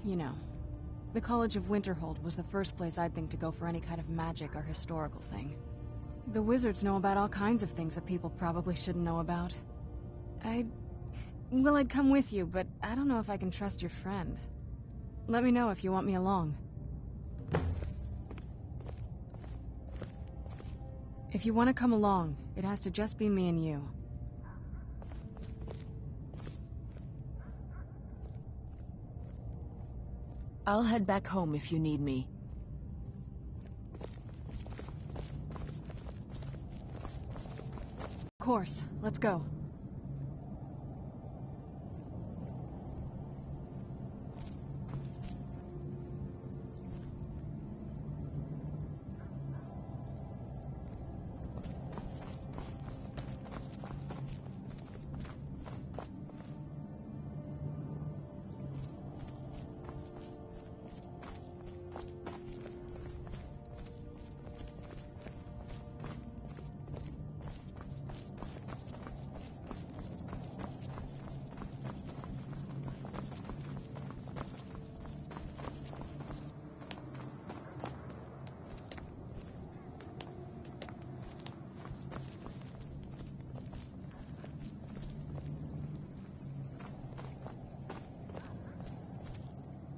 you know, the College of Winterhold was the first place I'd think to go for any kind of magic or historical thing. The wizards know about all kinds of things that people probably shouldn't know about. Well, I'd come with you, but I don't know if I can trust your friend. Let me know if you want me along. If you want to come along, it has to just be me and you. I'll head back home if you need me. Of course, let's go.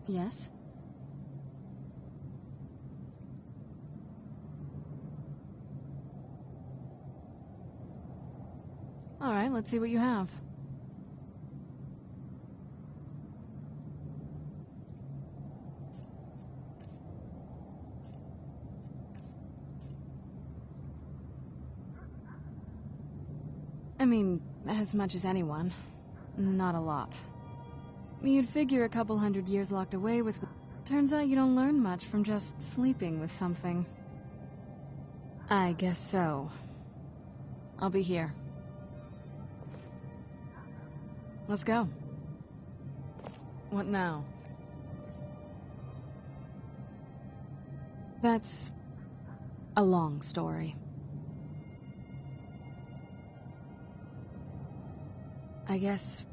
Yes? Alright, let's see what you have. I mean, as much as anyone. Not a lot. You'd figure a couple 100 years locked away with... Turns out you don't learn much from just sleeping with something. I guess so. I'll be here. Let's go. What now? That's a long story. I guess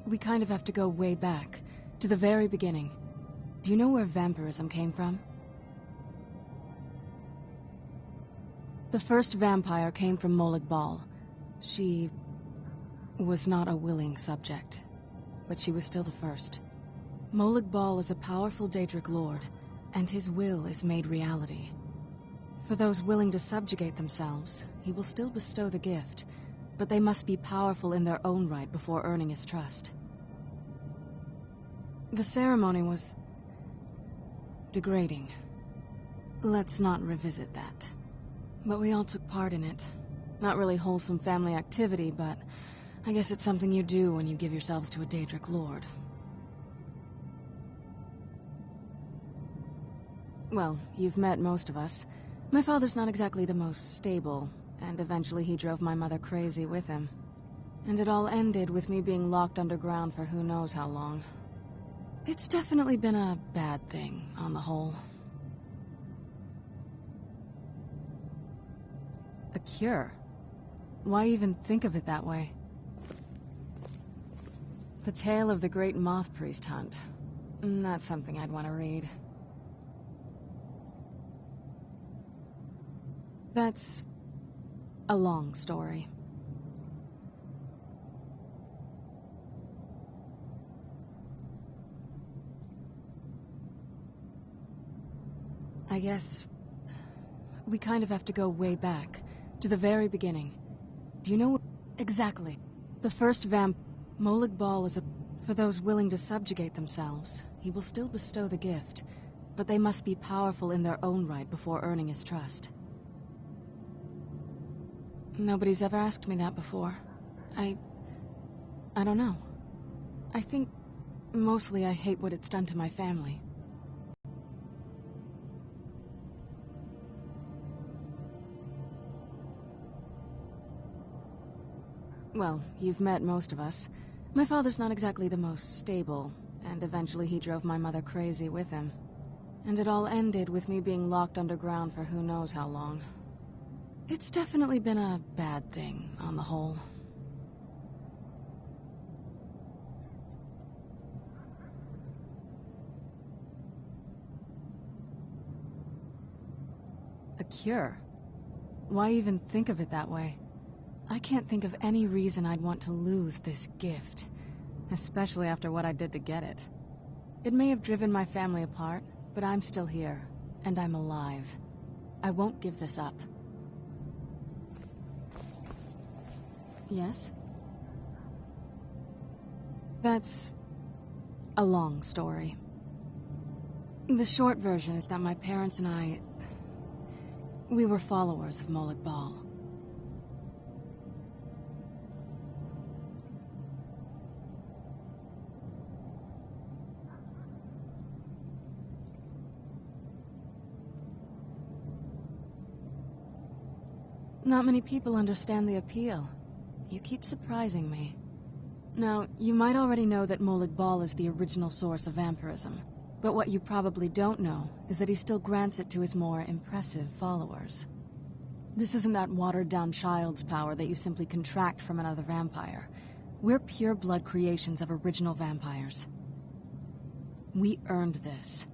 we kind of have to go way back, to the very beginning. Do you know where vampirism came from? The first vampire came from Molag Bal. She was not a willing subject, but she was still the first. Molag Bal is a powerful Daedric lord, and his will is made reality. For those willing to subjugate themselves, he will still bestow the gift, but they must be powerful in their own right before earning his trust. The ceremony was degrading. Let's not revisit that. But we all took part in it. Not really wholesome family activity, but I guess it's something you do when you give yourselves to a Daedric lord. Well, you've met most of us. My father's not exactly the most stable, and eventually he drove my mother crazy with him. And it all ended with me being locked underground for who knows how long. It's definitely been a bad thing, on the whole. A cure? Why even think of it that way? The Tale of the Great Moth Priest Hunt. Not something I'd want to read. That's a long story. I guess we kind of have to go way back, to the very beginning. Do you know exactly? The first Molag Bal is a... For those willing to subjugate themselves, he will still bestow the gift, but they must be powerful in their own right before earning his trust. Nobody's ever asked me that before. I don't know. I think mostly I hate what it's done to my family. Well, you've met most of us. My father's not exactly the most stable, and eventually he drove my mother crazy with him. And it all ended with me being locked underground for who knows how long. It's definitely been a bad thing, on the whole. cure. Why even think of it that way? I can't think of any reason I'd want to lose this gift, especially after what I did to get it. It may have driven my family apart, but I'm still here, and I'm alive. I won't give this up. Yes? That's a long story. The short version is that my parents and we were followers of Molik Bal. Not many people understand the appeal. You keep surprising me. Now, you might already know that Molik Bal is the original source of vampirism. But what you probably don't know is that he still grants it to his more impressive followers. This isn't that watered-down child's power that you simply contract from another vampire. We're pure-blood creations of original vampires. We earned this.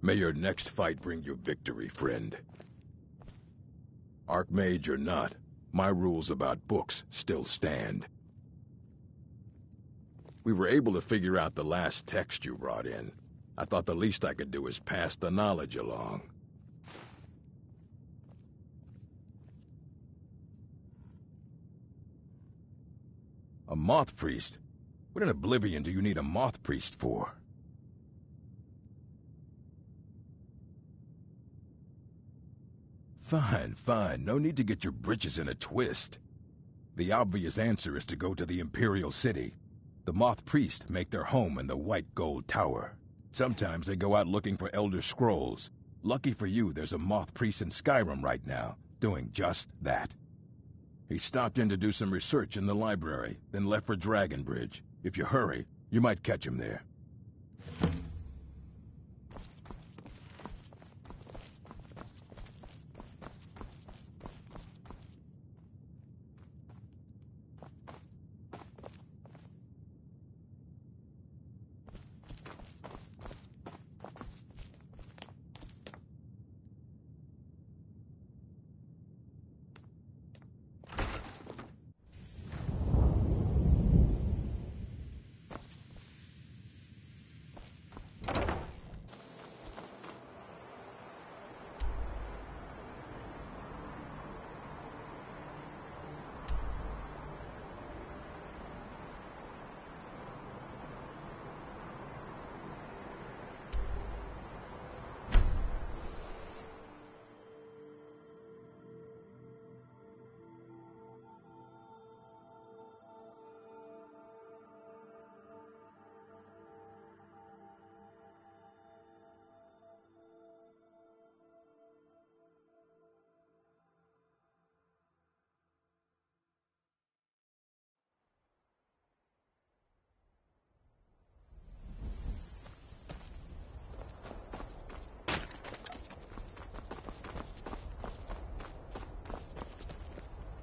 May your next fight bring you victory, friend. Archmage or not, my rules about books still stand. We were able to figure out the last text you brought in. I thought the least I could do is pass the knowledge along. A moth priest? What in oblivion do you need a moth priest for? Fine, fine. No need to get your britches in a twist. The obvious answer is to go to the Imperial City. The Moth Priests make their home in the White Gold Tower. Sometimes they go out looking for Elder Scrolls. Lucky for you, there's a Moth Priest in Skyrim right now, doing just that. He stopped in to do some research in the library, then left for Dragonbridge. If you hurry, you might catch him there.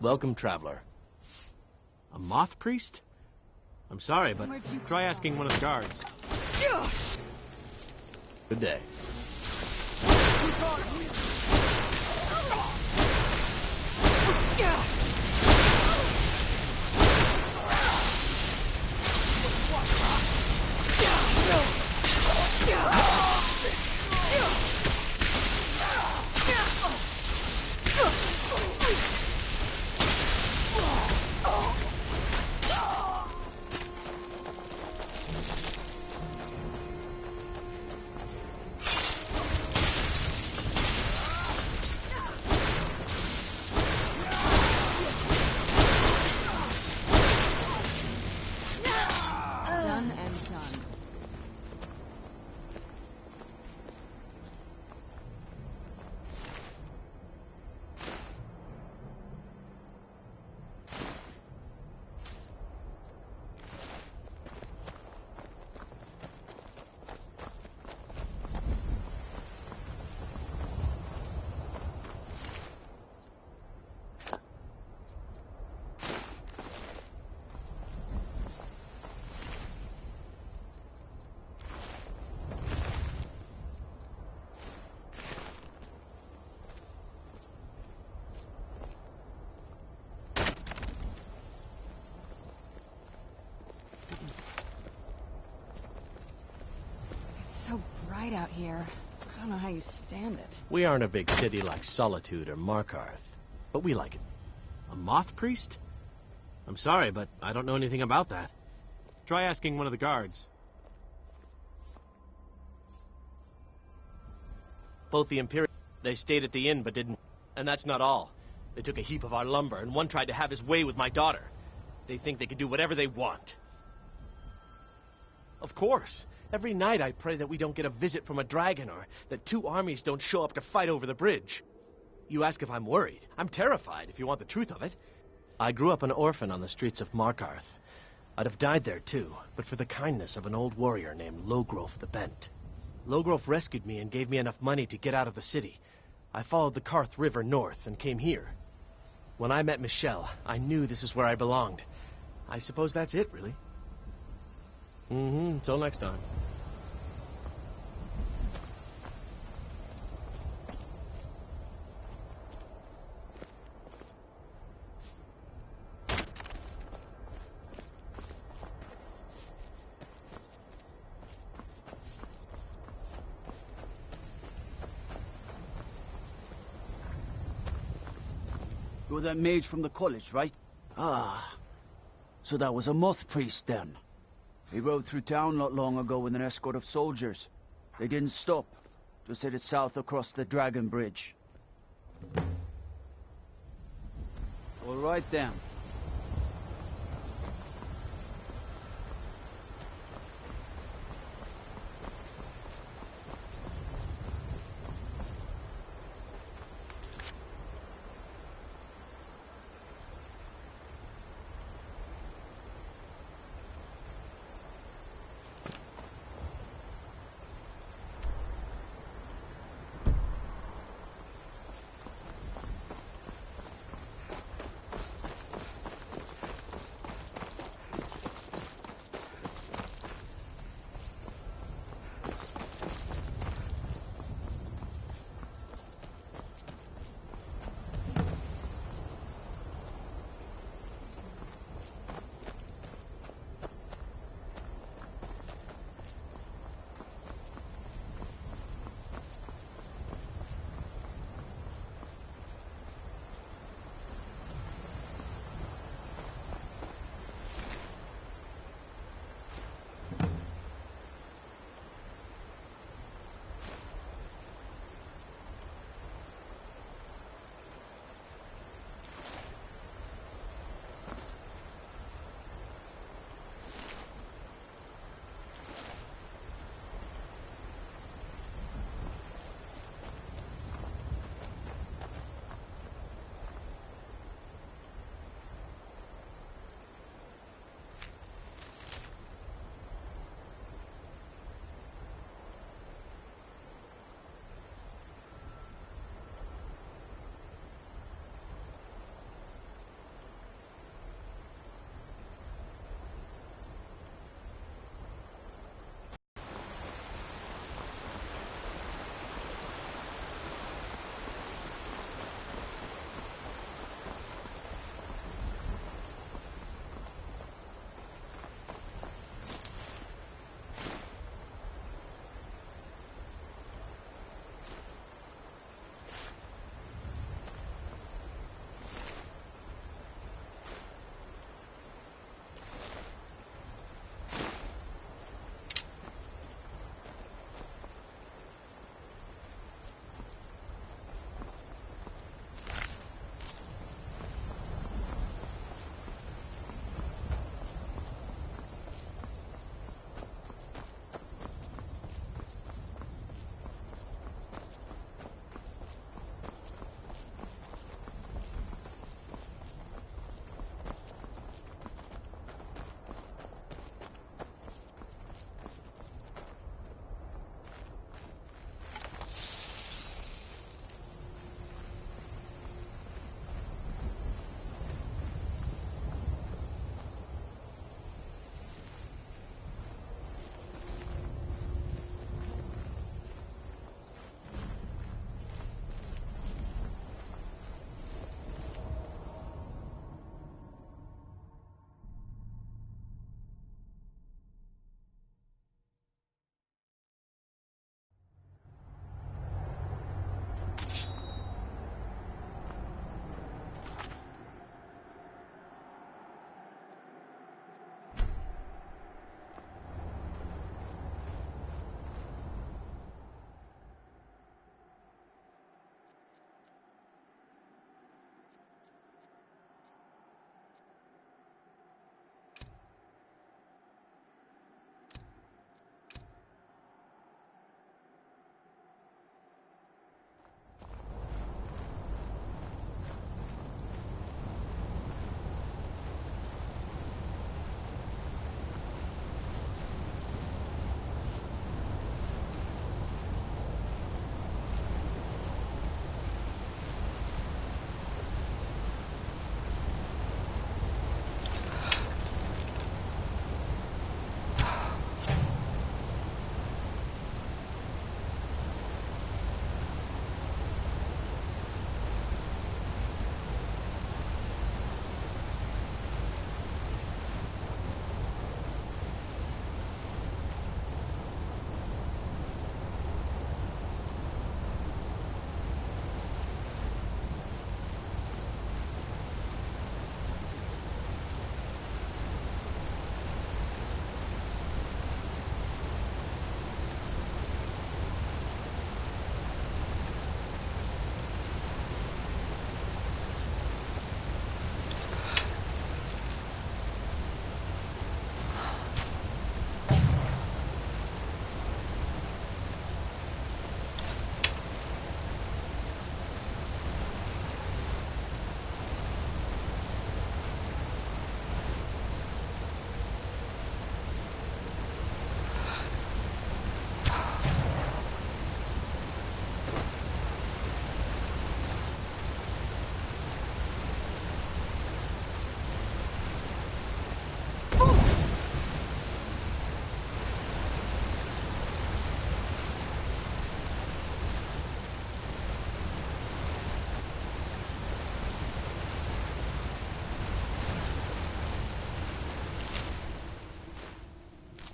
Welcome, traveler. A moth priest? I'm sorry, but try asking one of the guards. Good day. Done and done. So bright out here. I don't know how you stand it. We aren't a big city like Solitude or Markarth, but we like it. A moth priest? I'm sorry, but I don't know anything about that. Try asking one of the guards. Both the Imperial... They stayed at the inn, but didn't... And that's not all. They took a heap of our lumber, and one tried to have his way with my daughter. They think they can do whatever they want. Of course. Every night I pray that we don't get a visit from a dragon, or that two armies don't show up to fight over the bridge. You ask if I'm worried. I'm terrified, if you want the truth of it. I grew up an orphan on the streets of Markarth. I'd have died there too, but for the kindness of an old warrior named Logrove the Bent. Logrove rescued me and gave me enough money to get out of the city. I followed the Karth River north and came here. When I met Michelle, I knew this is where I belonged. I suppose that's it, really. Until next time. You're that mage from the college, right? Ah. So that was a moth priest then. He rode through town not long ago with an escort of soldiers. They didn't stop. Just headed south across the Dragon Bridge. All right then.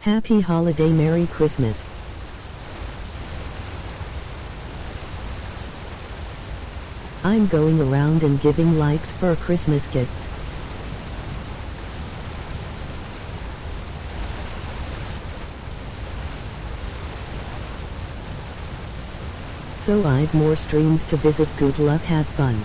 Happy holiday, Merry Christmas. I'm going around and giving likes for Christmas gifts. So I've more streams to visit. Good luck, have fun.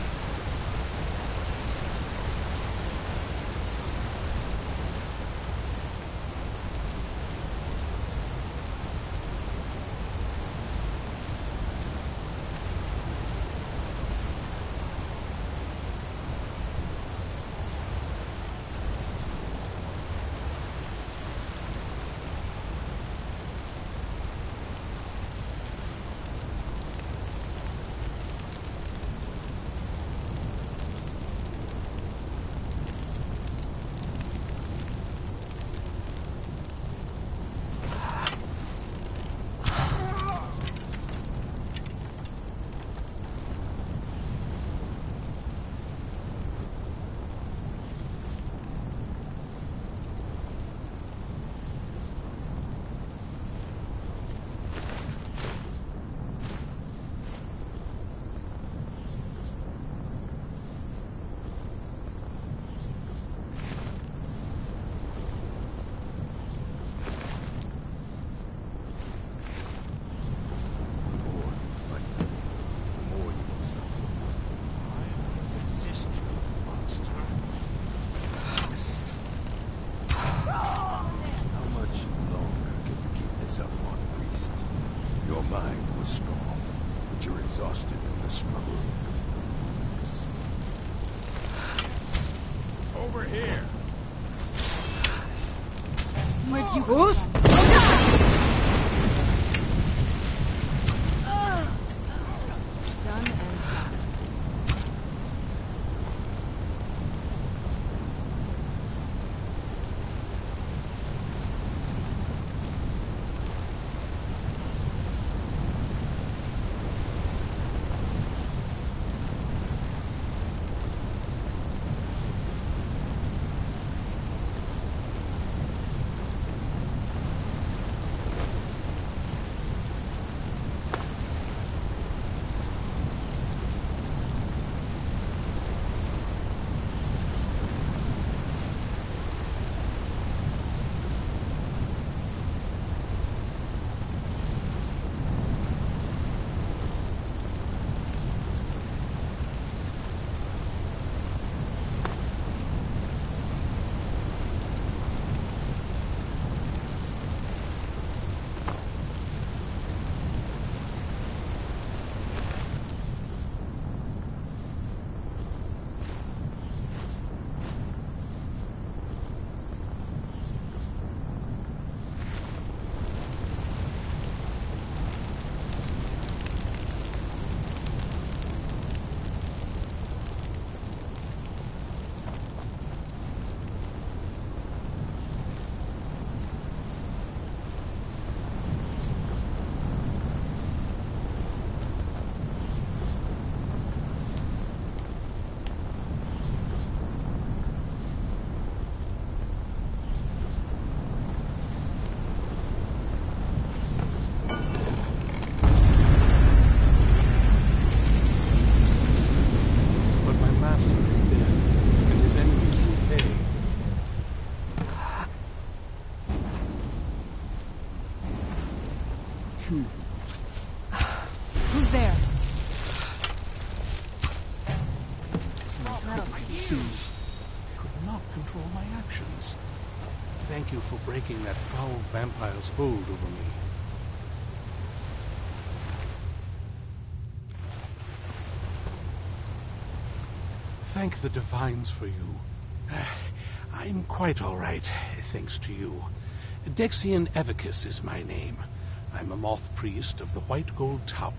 Where'd you go? Done and done. Who's there? Could not control my actions. Thank you for breaking that foul vampire's hold over me. Thank the divines for you. I'm quite all right, thanks to you. Dexian Evicus is my name. I'm a moth priest of the White Gold Tower.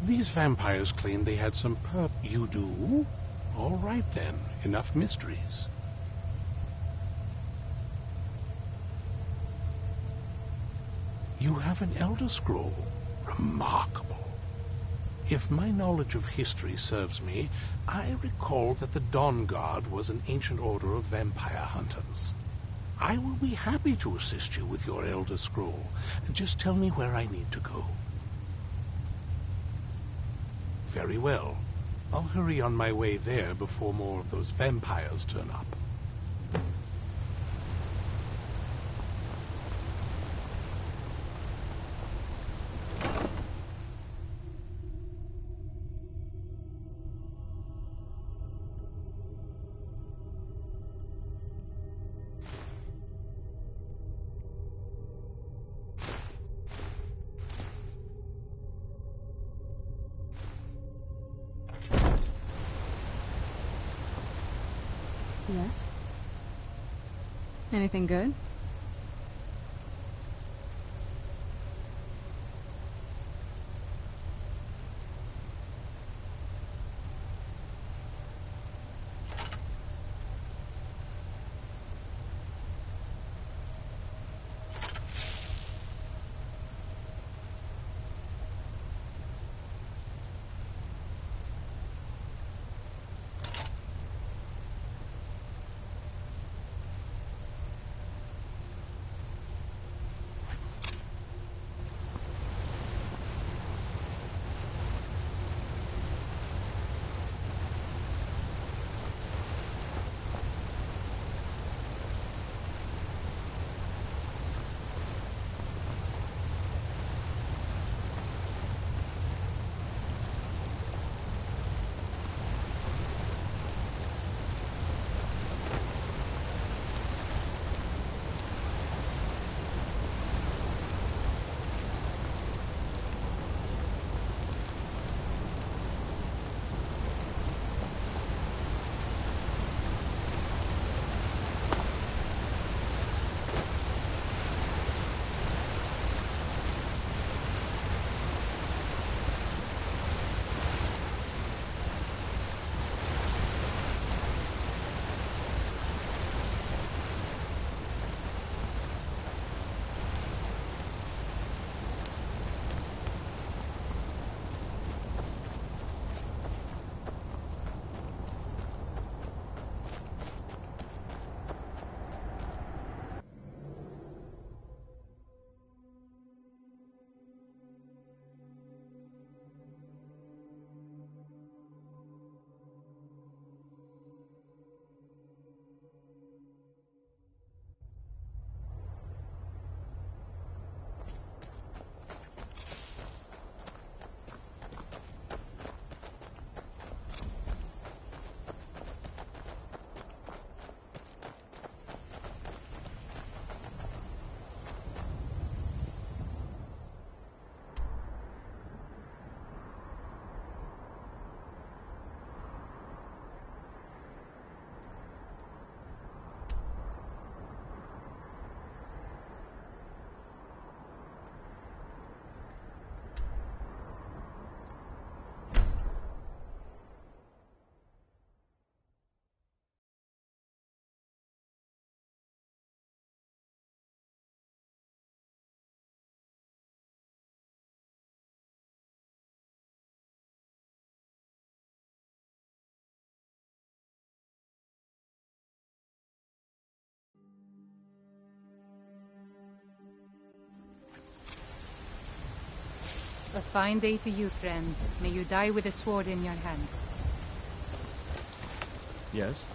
These vampires claim they had some You do? All right then, enough mysteries. You have an Elder Scroll. Remarkable. If my knowledge of history serves me, I recall that the Dawnguard was an ancient order of vampire hunters. I will be happy to assist you with your Elder Scroll. Just tell me where I need to go. Very well. I'll hurry on my way there before more of those vampires turn up. Yes? Anything good? A fine day to you, friend. May you die with a sword in your hands. Yes?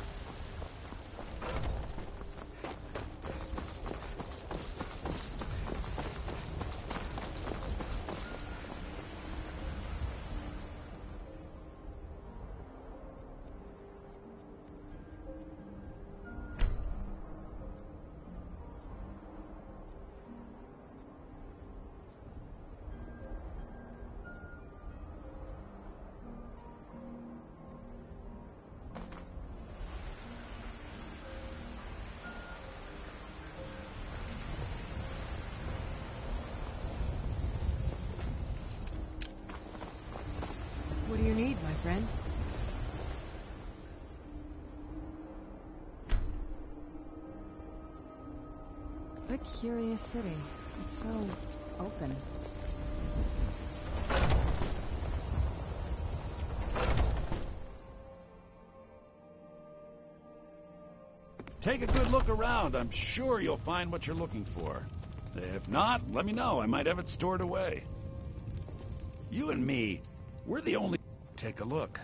What do you need, my friend? What a curious city. It's so open. Take a good look around. I'm sure you'll find what you're looking for. If not, let me know. I might have it stored away. You and me, we're the only... Take a look.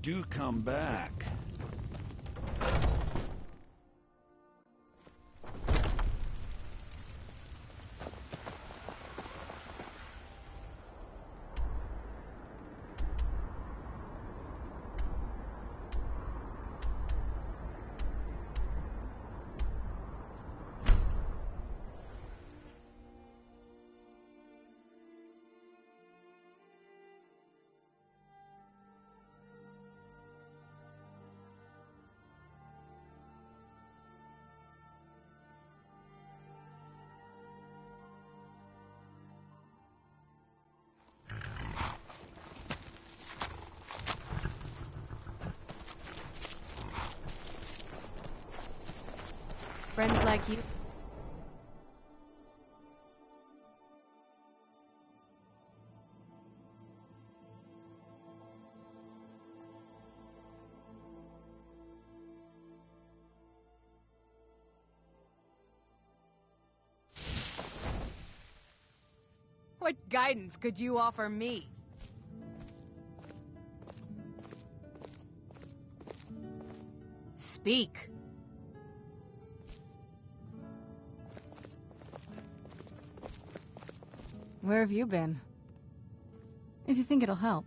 Do come back. Friends like you. What guidance could you offer me? Speak. Where have you been? If you think it'll help.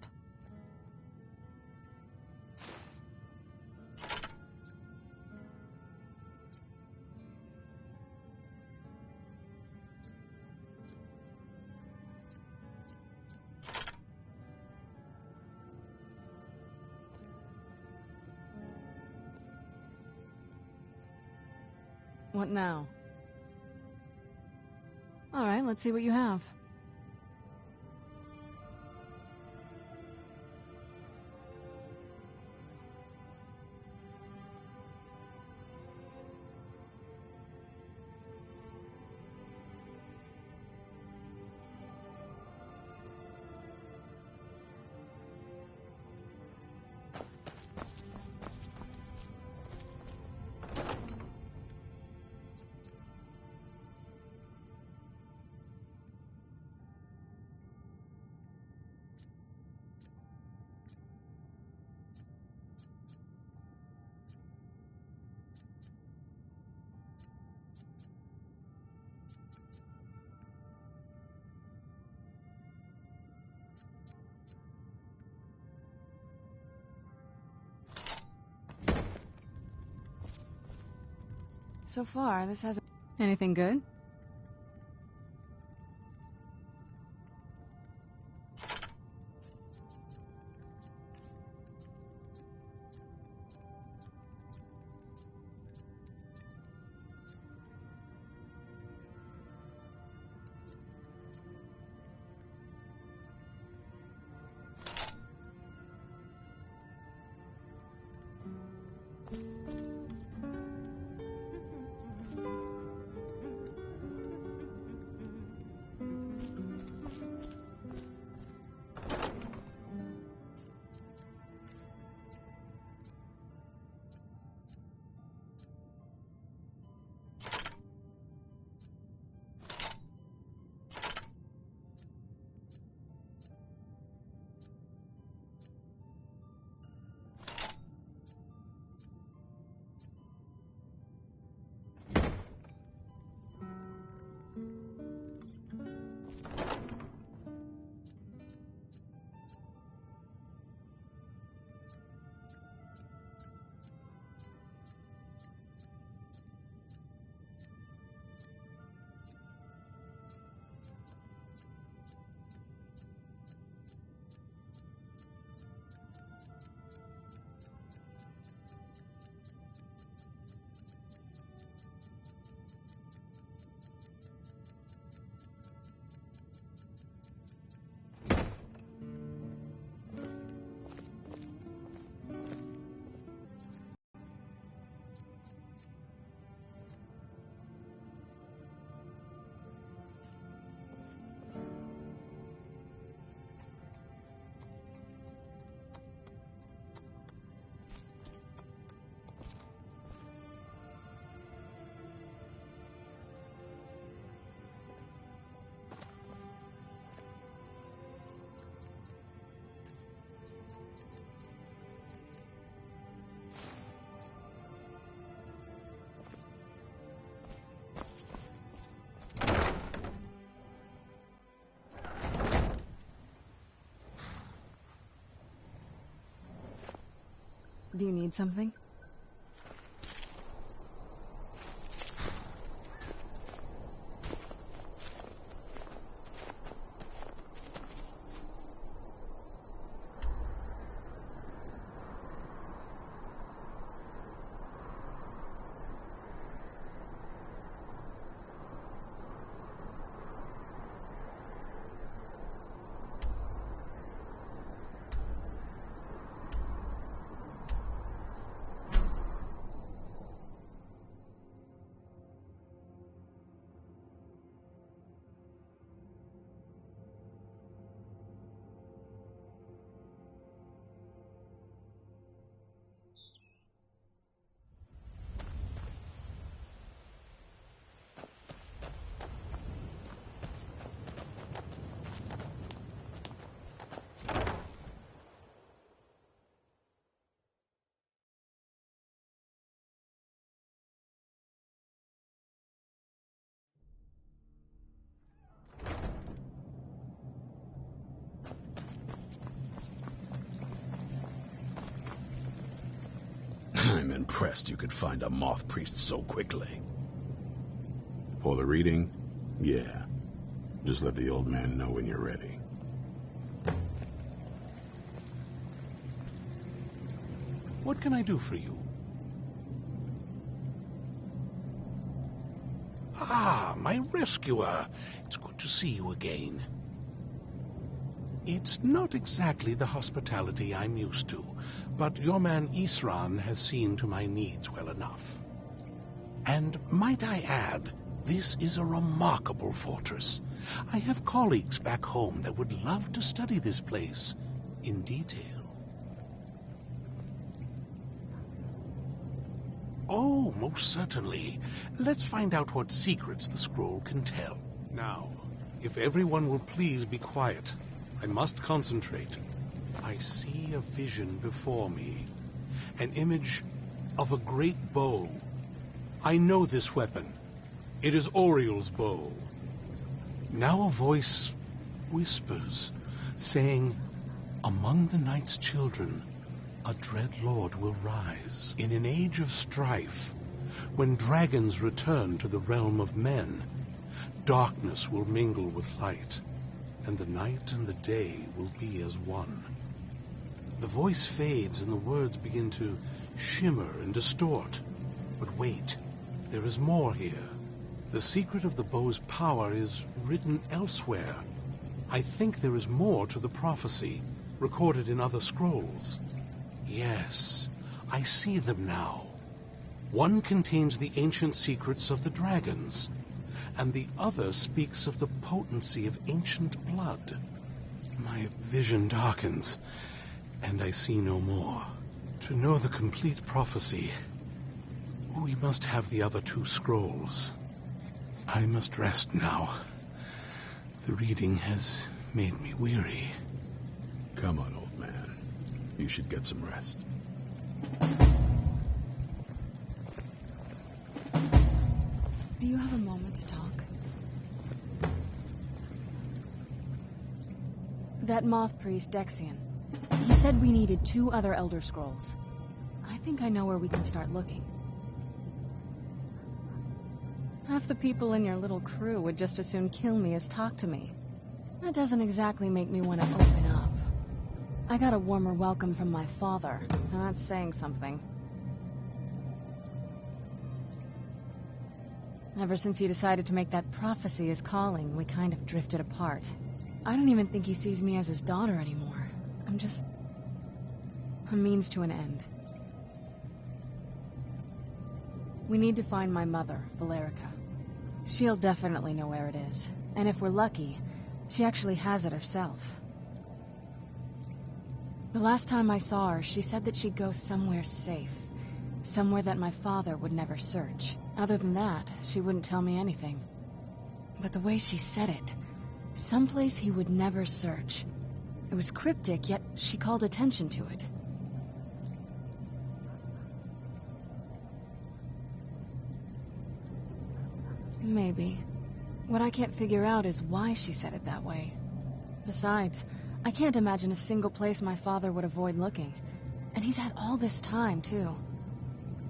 What now? All right, let's see what you have. So far, this hasn't... Anything good? Do you need something? I'm impressed you could find a moth priest so quickly. For the reading? Yeah. Just let the old man know when you're ready. What can I do for you? Ah, my rescuer. It's good to see you again. It's not exactly the hospitality I'm used to, but your man Isran has seen to my needs well enough. And might I add, this is a remarkable fortress. I have colleagues back home that would love to study this place in detail. Oh, most certainly. Let's find out what secrets the scroll can tell. Now, if everyone will please be quiet, I must concentrate. I see a vision before me, an image of a great bow. I know this weapon. It is Oriel's bow. Now a voice whispers, saying, "Among the night's children, a dread lord will rise. In an age of strife, When dragons return to the realm of men, darkness will mingle with light, and the night and the day will be as one. The voice fades and the words begin to shimmer and distort. But wait, there is more here. The secret of the bow's power is written elsewhere. I think there is more to the prophecy, recorded in other scrolls. Yes, I see them now. One contains the ancient secrets of the dragons, and the other speaks of the potency of ancient blood. My vision darkens, and I see no more. To know the complete prophecy, we must have the other two scrolls. I must rest now. The reading has made me weary. Come on, old man. You should get some rest. Do you have a moment to talk? That moth priest, Dexian, he said we needed 2 other Elder Scrolls. I think I know where we can start looking. Half the people in your little crew would just as soon kill me as talk to me. That doesn't exactly make me want to open up. I got a warmer welcome from my father, and that's saying something. Ever since he decided to make that prophecy his calling, we kind of drifted apart. I don't even think he sees me as his daughter anymore. I'm just a means to an end. We need to find my mother, Valerica. She'll definitely know where it is. And if we're lucky, she actually has it herself. The last time I saw her, she said that she'd go somewhere safe. Somewhere that my father would never search. Other than that, she wouldn't tell me anything. But the way she said it, someplace he would never search. It was cryptic, yet she called attention to it. Maybe. What I can't figure out is why she said it that way. Besides, I can't imagine a single place my father would avoid looking. And he's had all this time, too.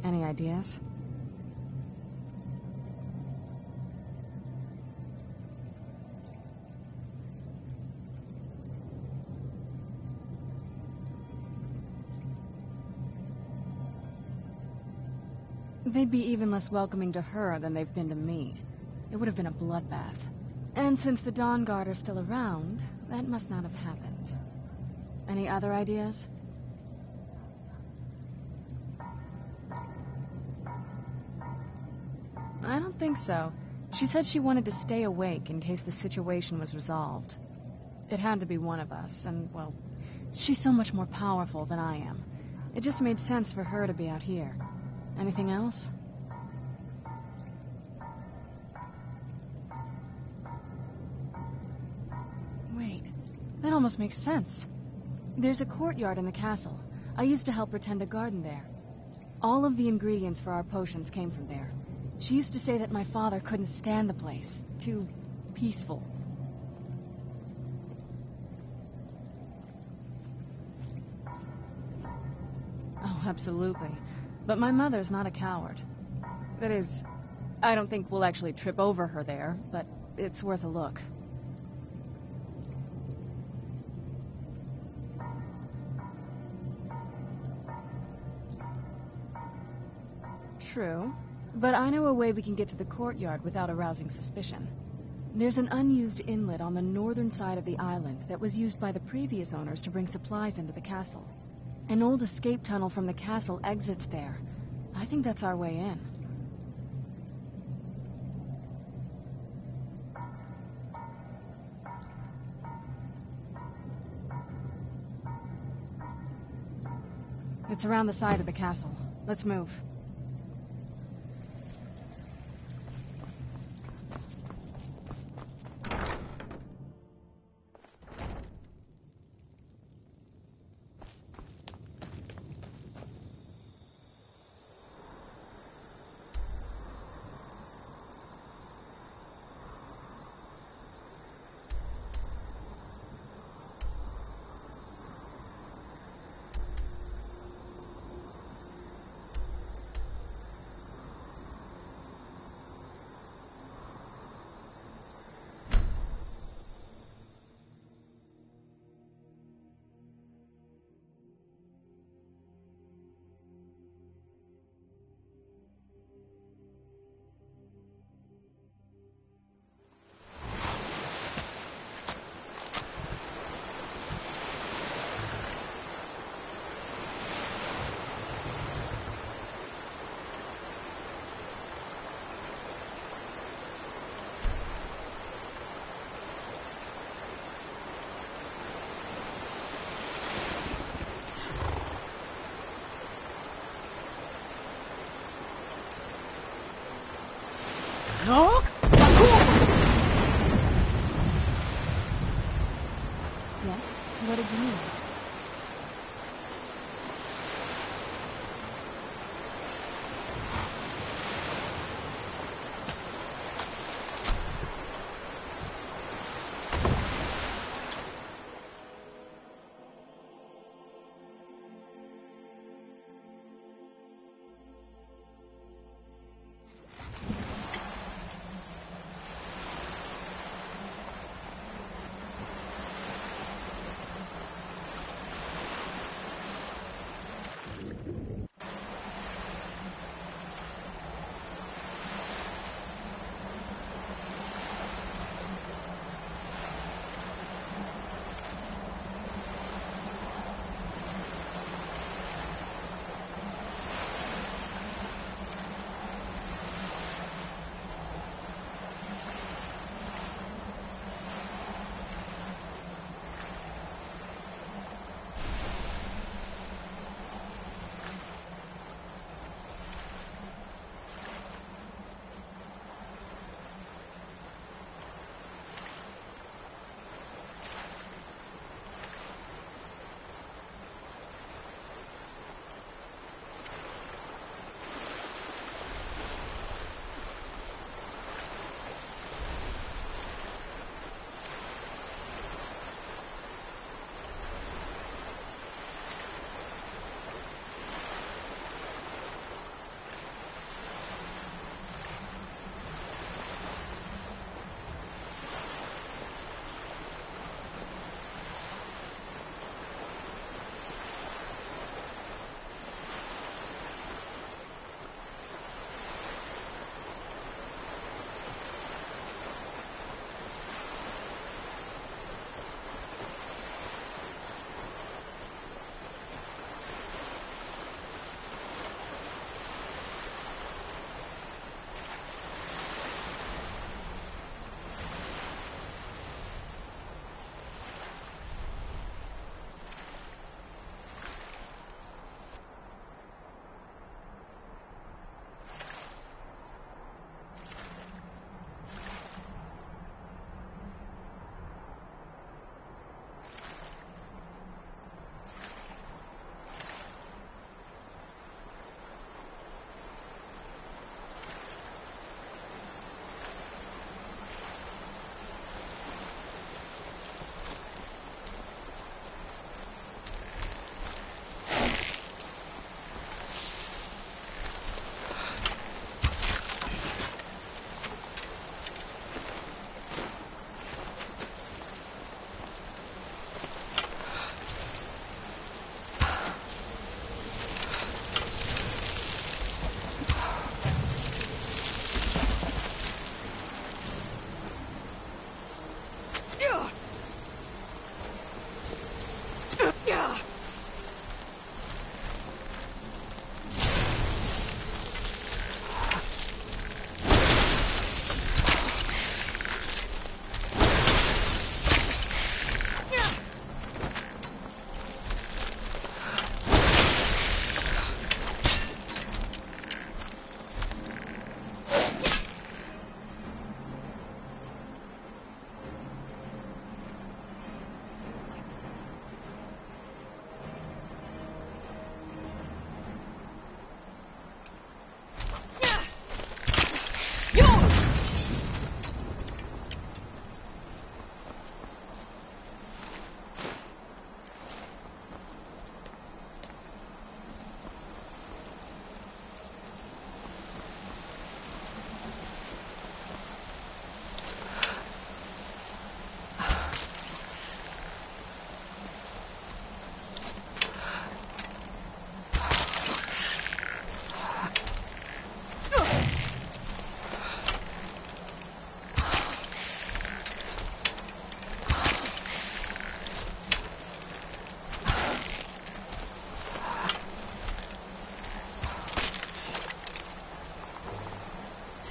Any ideas? They'd be even less welcoming to her than they've been to me. It would have been a bloodbath. And since the Dawnguard are still around, that must not have happened. Any other ideas? I don't think so. She said she wanted to stay awake in case the situation was resolved. It had to be one of us, and, well, she's so much more powerful than I am. It just made sense for her to be out here. Anything else? Wait, that almost makes sense. There's a courtyard in the castle. I used to help her tend a garden there. All of the ingredients for our potions came from there. She used to say that my father couldn't stand the place. Too peaceful. Oh, absolutely. But my mother's not a coward. That is, I don't think we'll actually trip over her there, but it's worth a look. True, but I know a way we can get to the courtyard without arousing suspicion. There's an unused inlet on the northern side of the island that was used by the previous owners to bring supplies into the castle. An old escape tunnel from the castle exits there. I think that's our way in. It's around the side of the castle. Let's move. Yes? What did you need?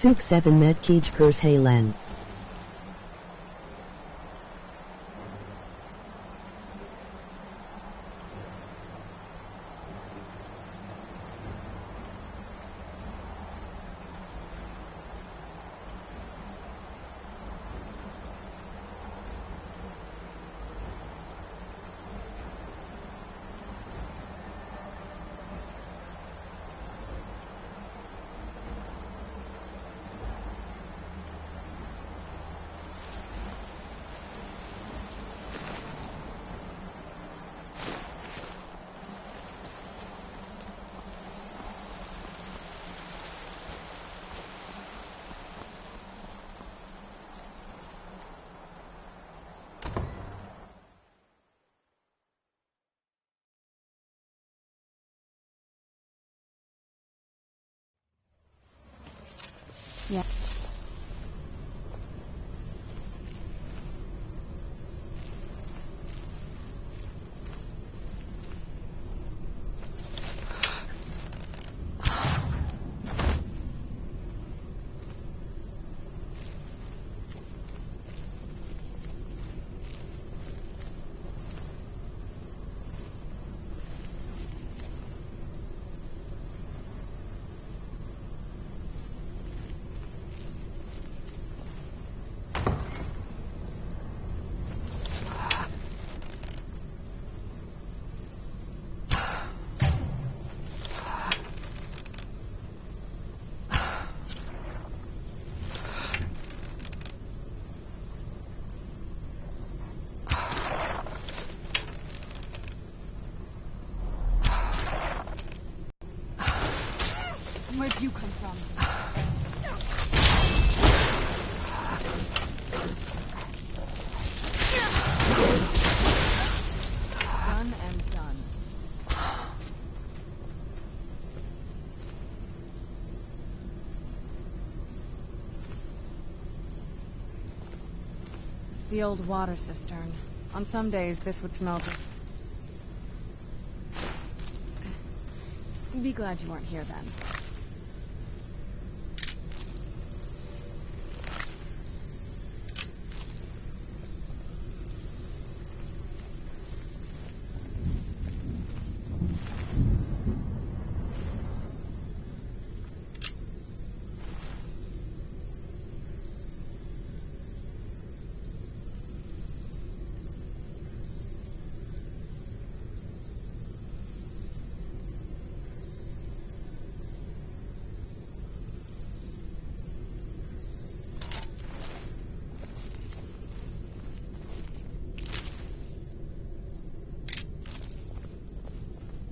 Suk 7 med Kij Kurs Halen. Yeah. Where'd you come from? Done and done. The old water cistern. On some days, this would smell just... Be glad you weren't here then.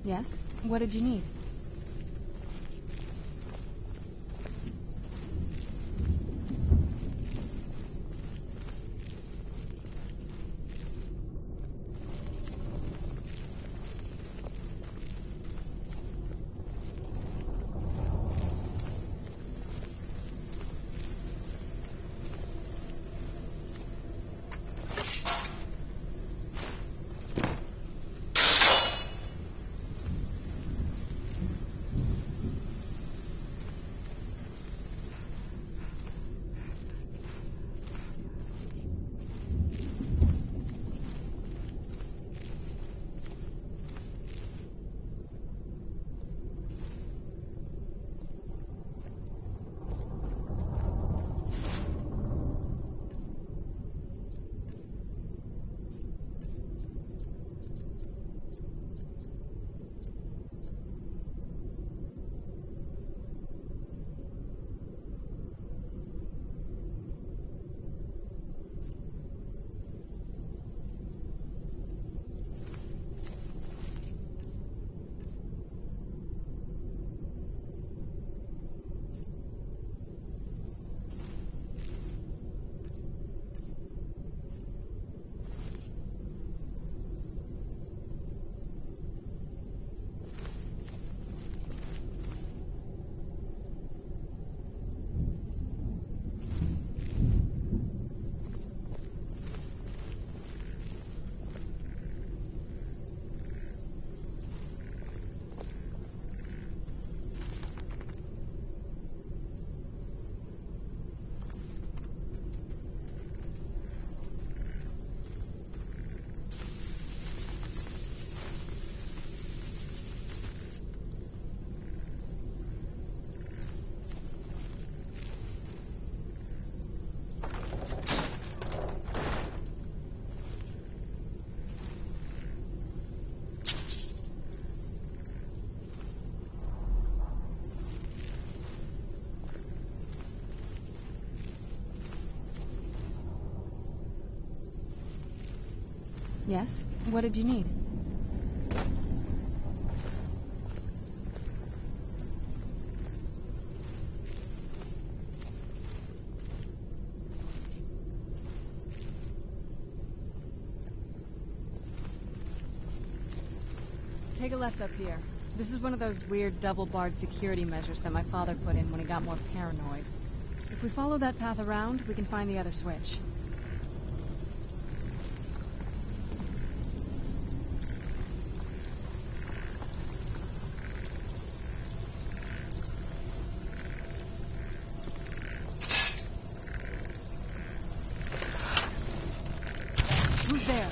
Yes? What did you need? Yes? What did you need? Take a left up here. This is one of those weird double-barred security measures that my father put in when he got more paranoid. If we follow that path around, we can find the other switch. Who's there?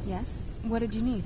Yes? What did you need?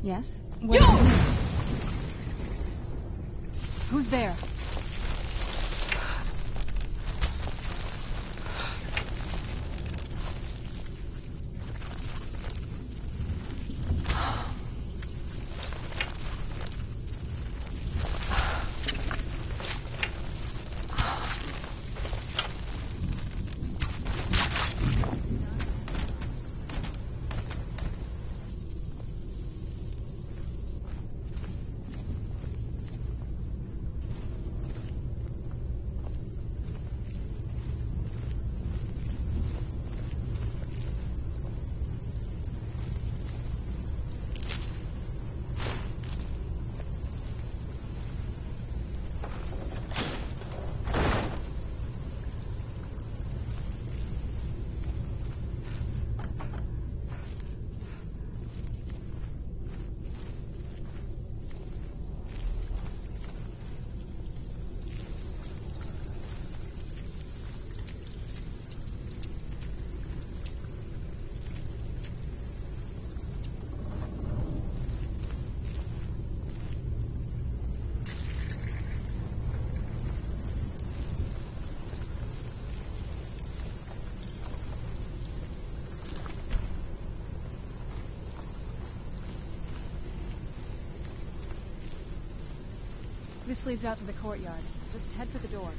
Yes? What do you need? Who's there? This leads out to the courtyard. Just head for the door.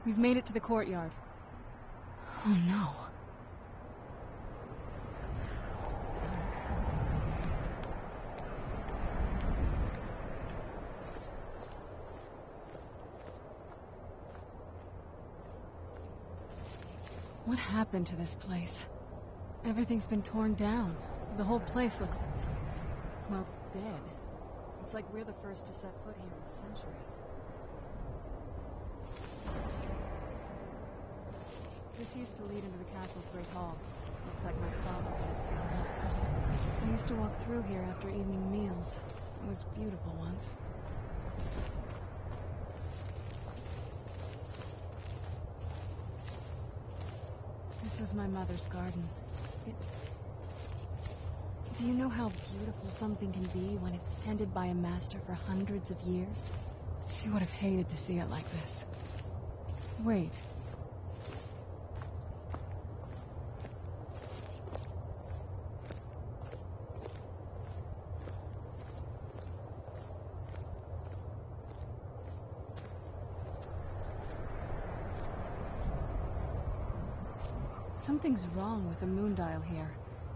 We've made it to the courtyard. Oh no. What happened to this place? Everything's been torn down. The whole place looks, well, dead. It's like we're the first to set foot here in centuries. This used to lead into the castle's great hall. Looks like my father had it sealed up. I used to walk through here after evening meals. It was beautiful once. This was my mother's garden. Do you know how beautiful something can be when it's tended by a master for hundreds of years? She would have hated to see it like this. Wait. Something's wrong with the moon dial here.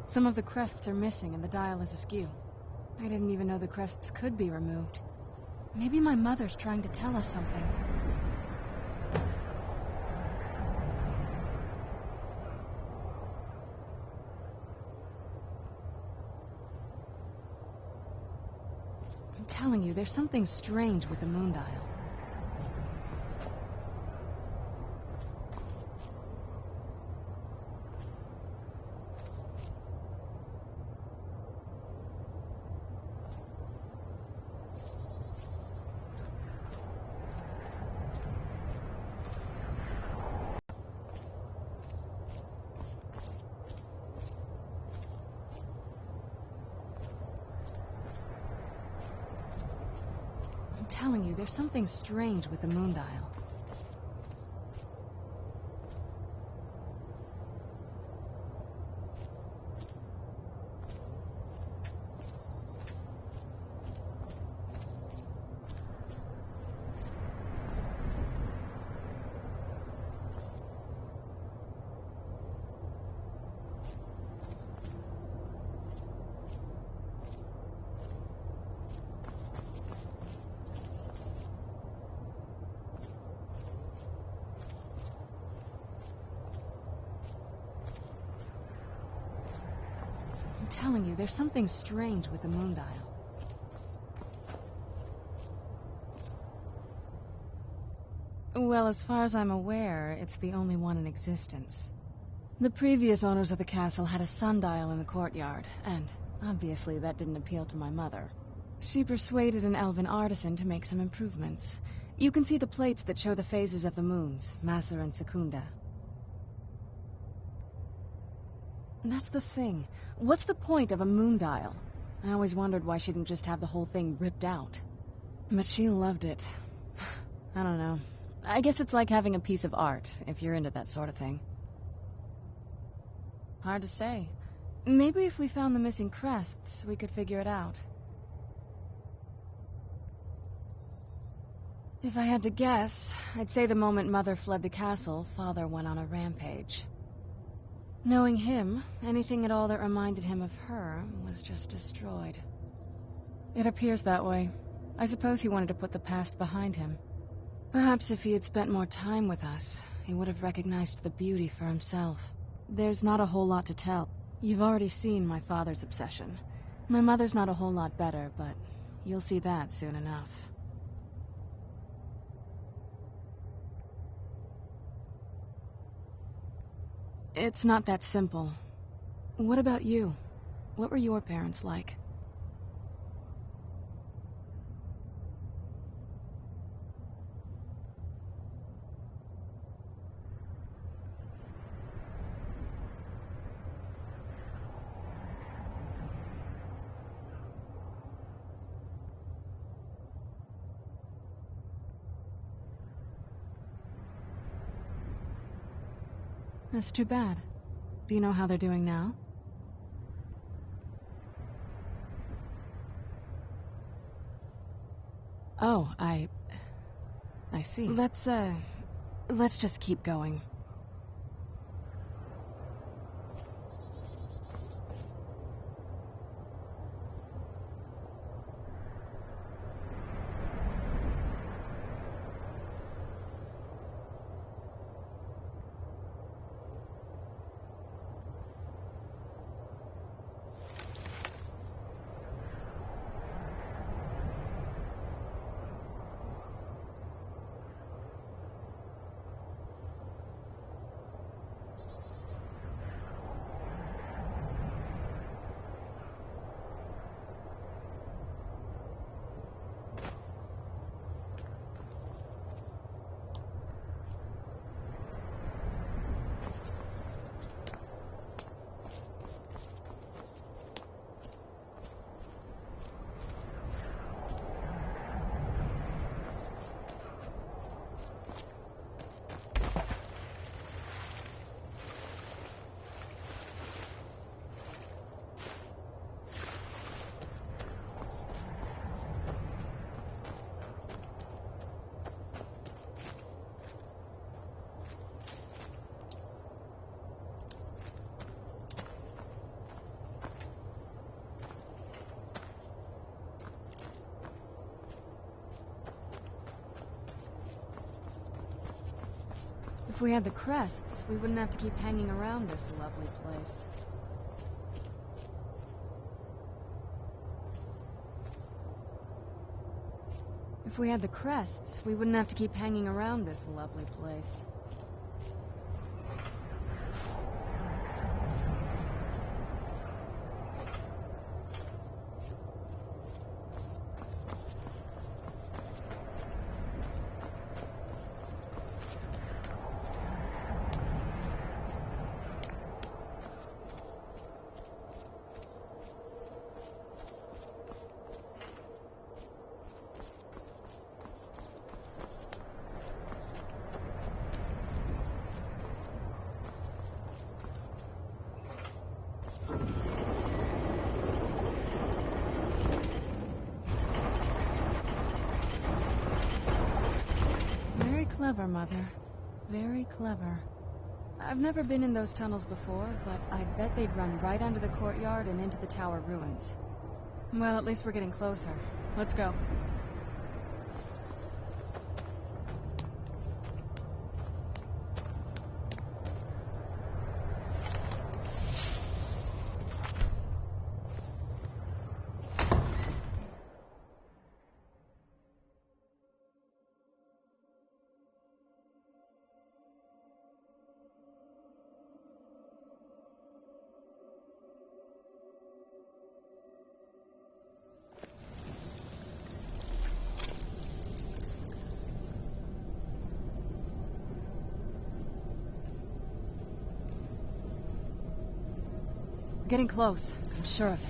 Some of the crests are missing and the dial is askew. I didn't even know the crests could be removed. Maybe my mother's trying to tell us something. I'm telling you, there's something strange with the moon dial. I'm telling you, there's something strange with the moon dial. I'm telling you, there's something strange with the moon dial. Well, as far as I'm aware, it's the only one in existence. The previous owners of the castle had a sundial in the courtyard, and obviously that didn't appeal to my mother. She persuaded an elven artisan to make some improvements. You can see the plates that show the phases of the moons, Maser and Secunda. That's the thing. What's the point of a moon dial? I always wondered why she didn't just have the whole thing ripped out. But she loved it. I don't know. I guess it's like having a piece of art, if you're into that sort of thing. Hard to say. Maybe if we found the missing crests, we could figure it out. If I had to guess, I'd say the moment Mother fled the castle, Father went on a rampage. Knowing him, anything at all that reminded him of her was just destroyed. It appears that way. I suppose he wanted to put the past behind him. Perhaps if he had spent more time with us, he would have recognized the beauty for himself. There's not a whole lot to tell. You've already seen my father's obsession. My mother's not a whole lot better, but you'll see that soon enough. It's not that simple. What about you? What were your parents like? That's too bad. Do you know how they're doing now? Oh, I see. Let's just keep going. If we had the crests, we wouldn't have to keep hanging around this lovely place. If we had the crests, we wouldn't have to keep hanging around this lovely place. Clever, Mother. Very clever. I've never been in those tunnels before, but I bet they'd run right under the courtyard and into the tower ruins. Well, at least we're getting closer. Let's go. We're getting close. I'm sure of it.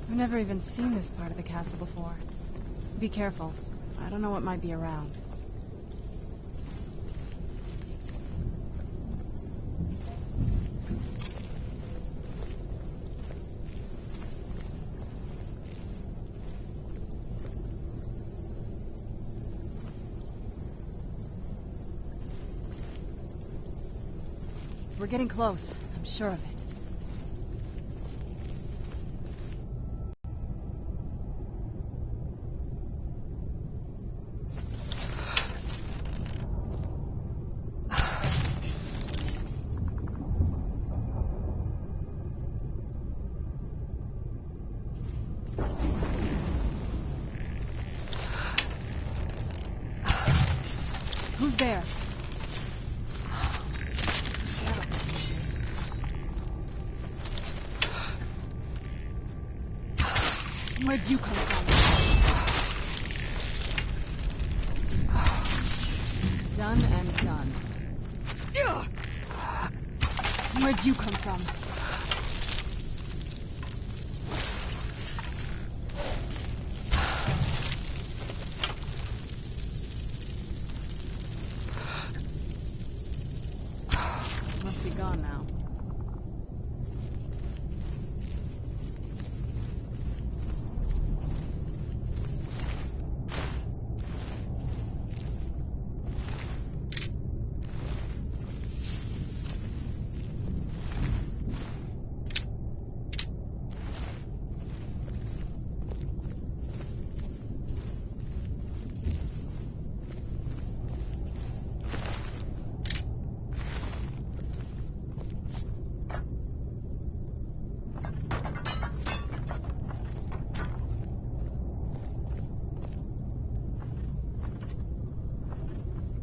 I've never even seen this part of the castle before. Be careful. I don't know what might be around. We're getting close. I'm sure of it. there? Where'd you come from? Done and done. Where'd you come from? Must be gone now.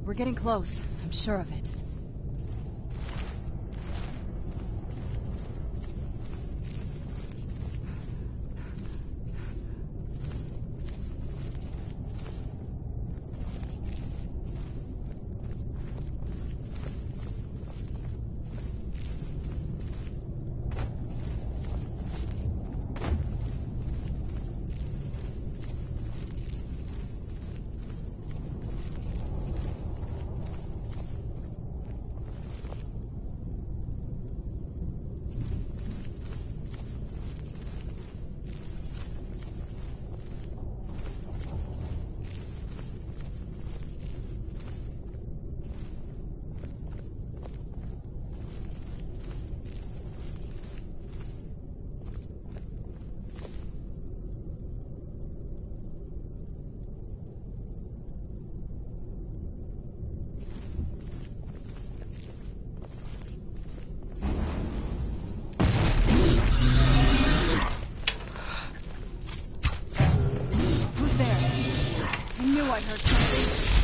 We're getting close. I'm sure of it. I heard something.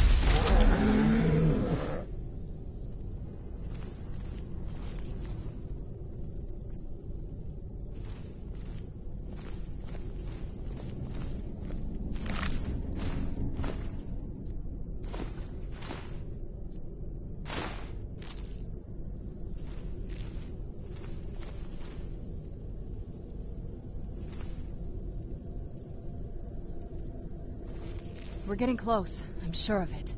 We're getting close. I'm sure of it.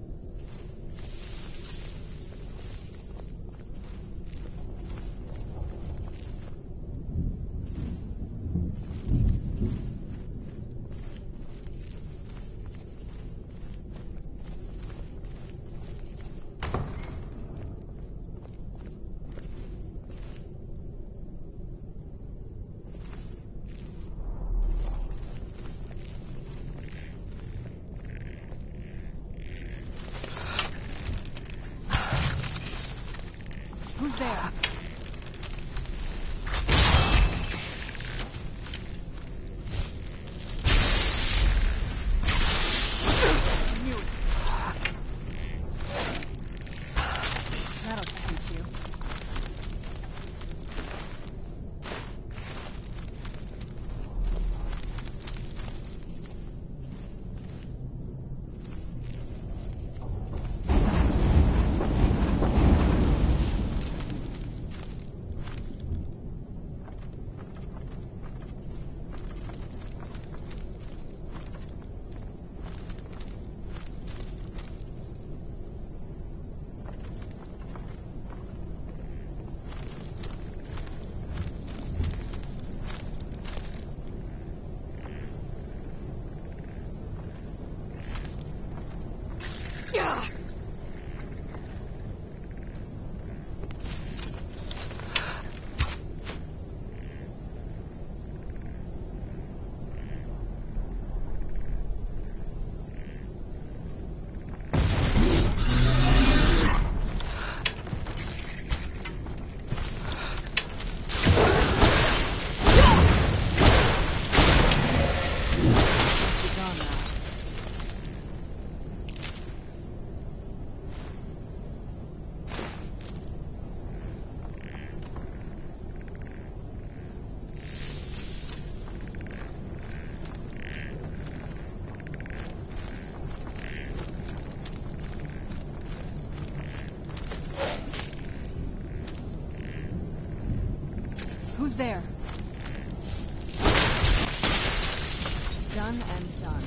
done and done.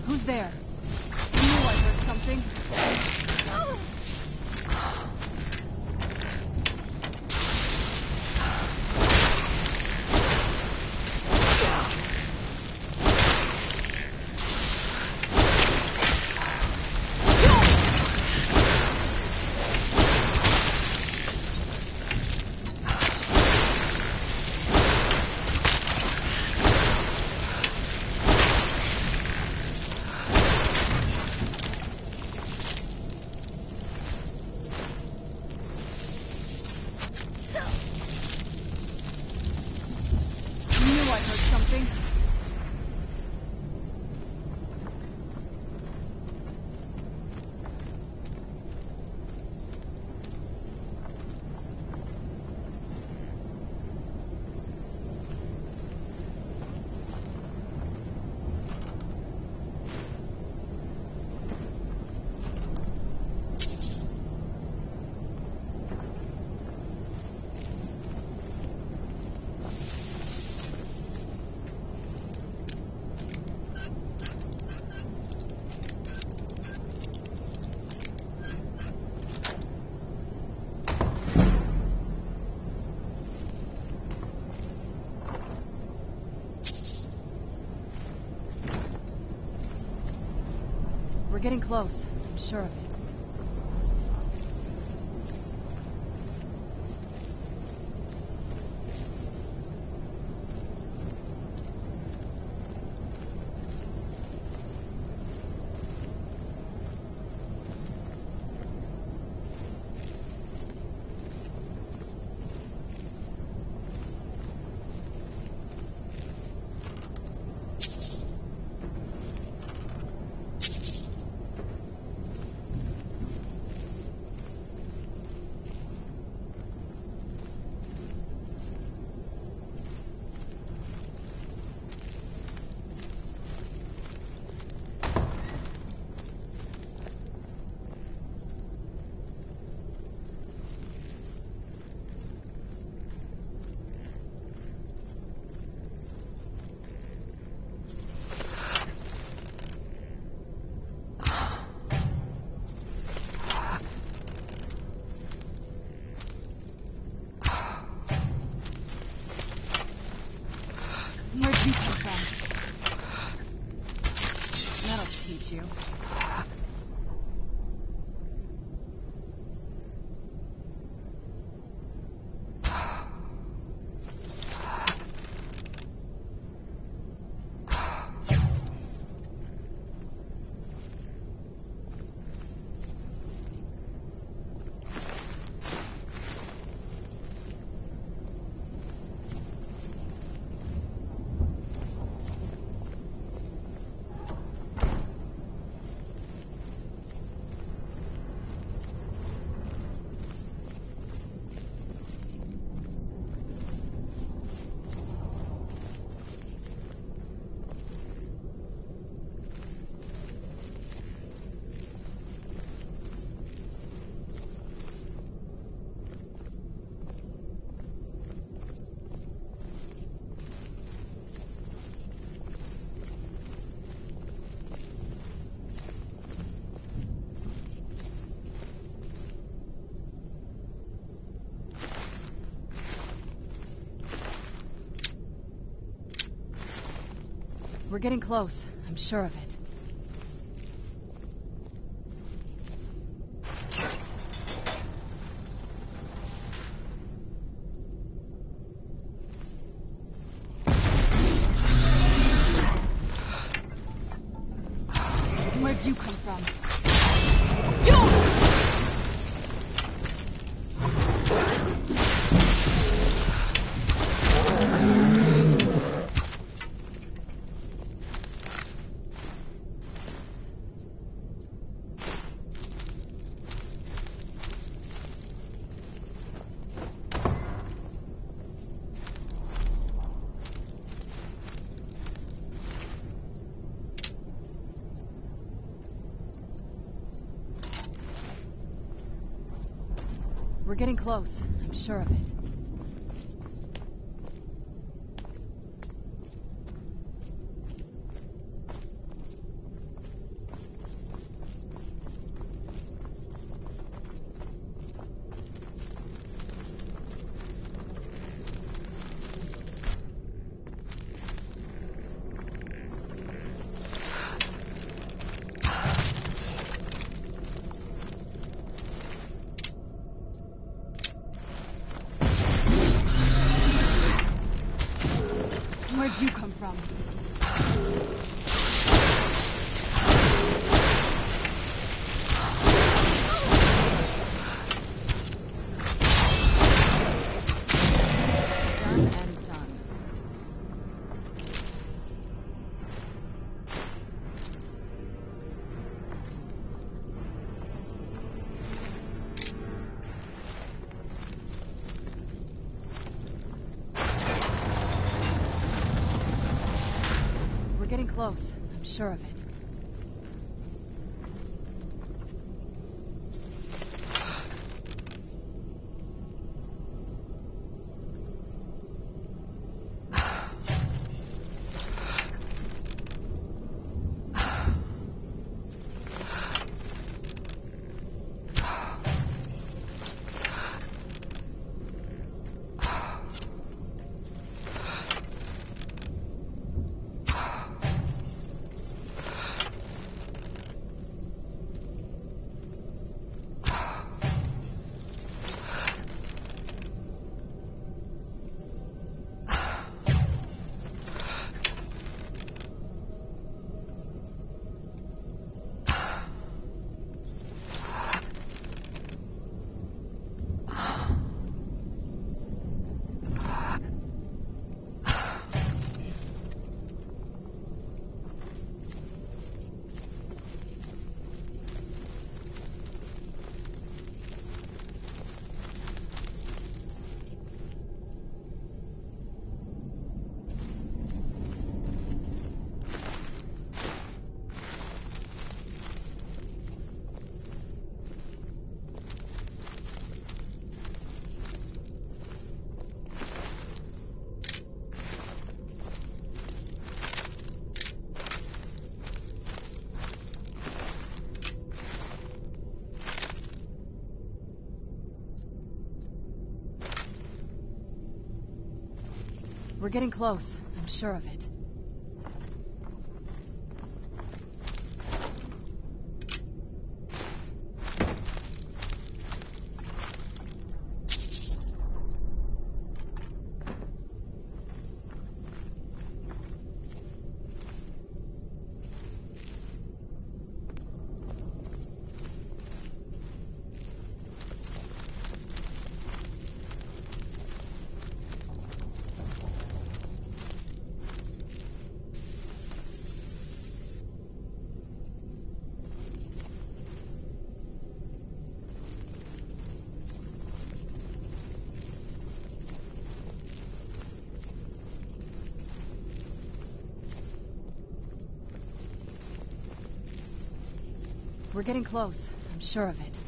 Who's there? I knew I heard something. We're getting close. I'm sure of it. Where'd you come from? That'll teach you. We're getting close. I'm sure of it. Where'd you come from? getting close. I'm sure of it. Where'd you come from? Done and done. We're getting close. I'm sure of it. We're getting close. I'm sure of it. We're getting close. I'm sure of it.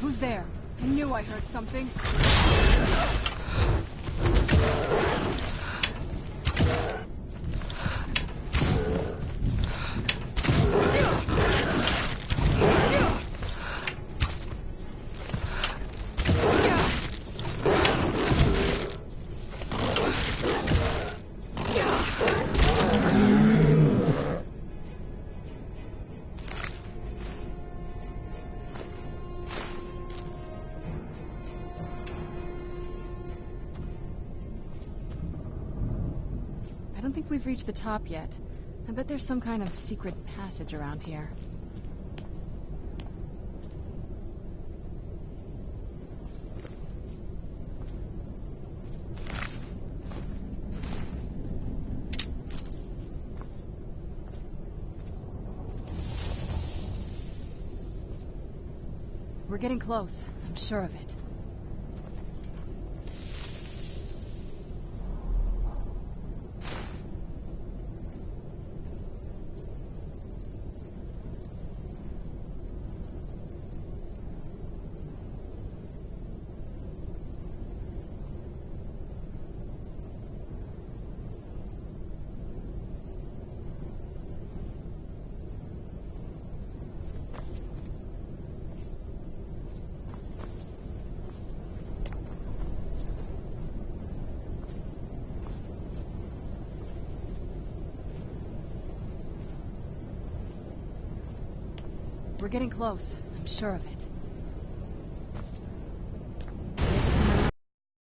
Who's there? I knew I heard something. I don't think we've reached the top yet. I bet there's some kind of secret passage around here. We're getting close. I'm sure of it. We're getting close. I'm sure of it.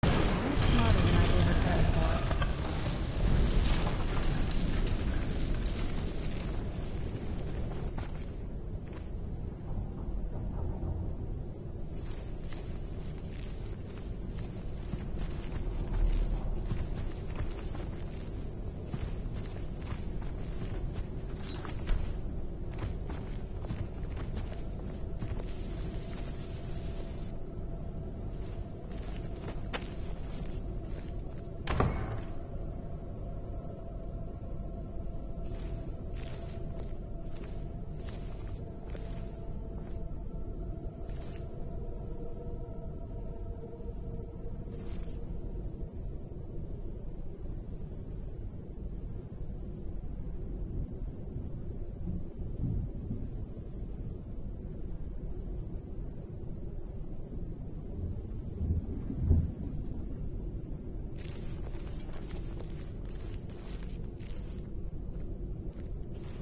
You're smarter than I gave her credit for.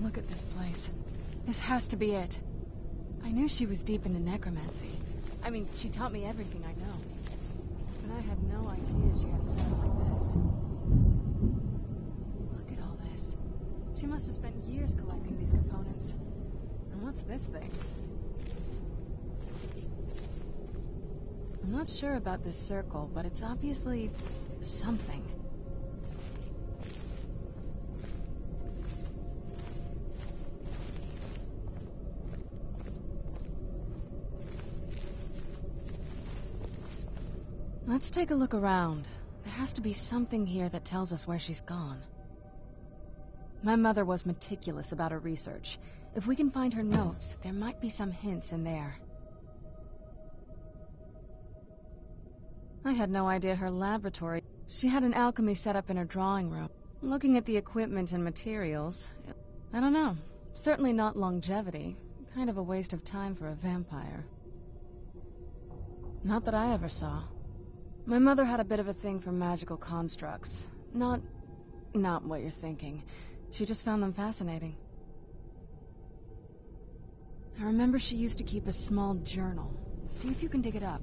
Look at this place. This has to be it. I knew she was deep into necromancy. I mean, she taught me everything I know. But I had no idea she had a setup like this. Look at all this. She must have spent years collecting these components. And what's this thing? I'm not sure about this circle, but it's obviously something. Let's take a look around. There has to be something here that tells us where she's gone. My mother was meticulous about her research. If we can find her notes, there might be some hints in there. I had no idea her laboratory... She had an alchemy set up in her drawing room. Looking at the equipment and materials... I don't know. Certainly not longevity. Kind of a waste of time for a vampire. Not that I ever saw. My mother had a bit of a thing for magical constructs. Not what you're thinking. She just found them fascinating. I remember she used to keep a small journal. See if you can dig it up.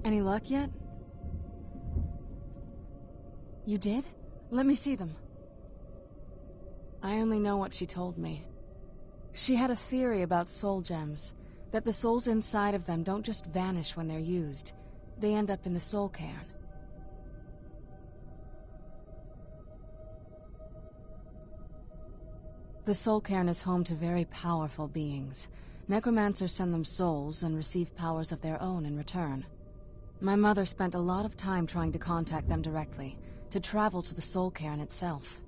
Any luck yet? You did? Let me see them. I only know what she told me. She had a theory about soul gems, that the souls inside of them don't just vanish when they're used. They end up in the soul cairn. The soul cairn is home to very powerful beings. Necromancers send them souls and receive powers of their own in return. My mother spent a lot of time trying to contact them directly, to travel to the soul cairn itself.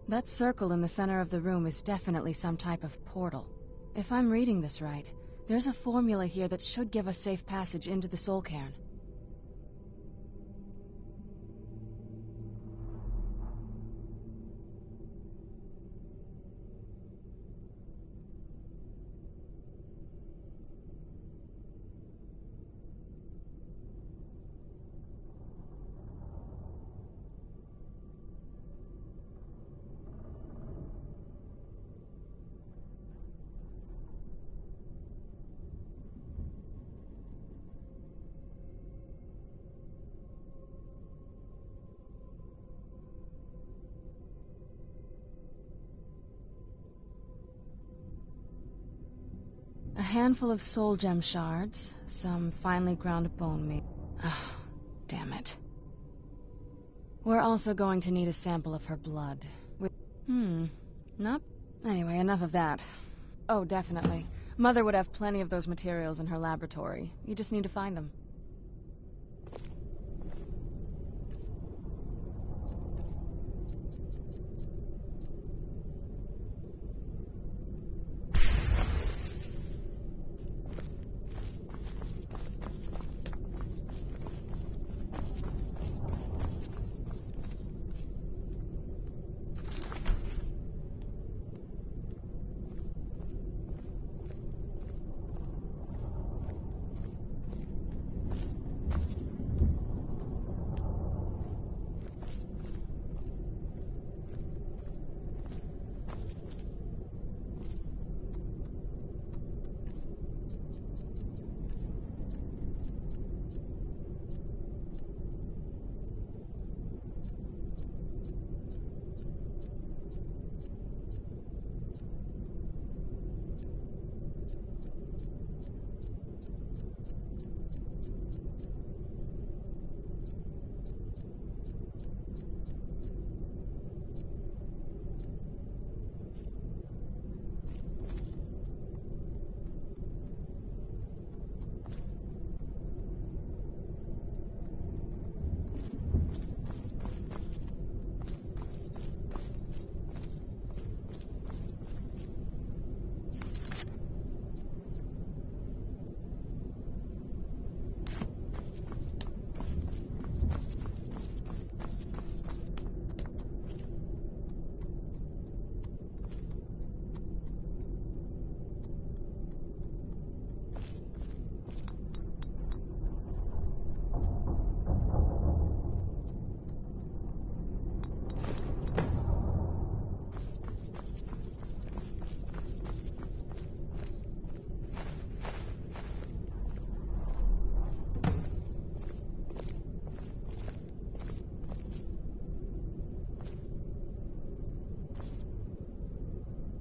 That circle in the center of the room is definitely some type of portal. If I'm reading this right, there's a formula here that should give us safe passage into the soul cairn. A handful of soul gem shards, some finely ground bone meal. Oh, damn it. We're also going to need a sample of her blood. Nope. Anyway, enough of that. Oh, definitely. Mother would have plenty of those materials in her laboratory. You just need to find them.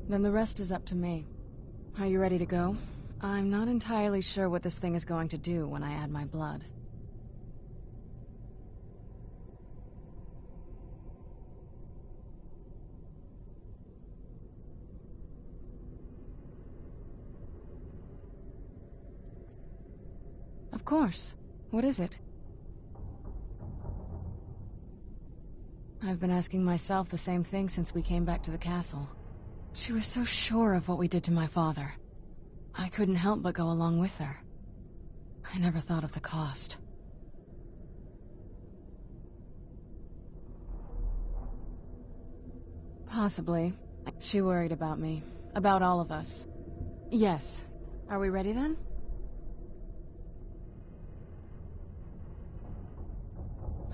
Then the rest is up to me. Are you ready to go? I'm not entirely sure what this thing is going to do when I add my blood. Of course. What is it? I've been asking myself the same thing since we came back to the castle. She was so sure of what we did to my father. I couldn't help but go along with her. I never thought of the cost. Possibly. She worried about me. About all of us. Yes. Are we ready then?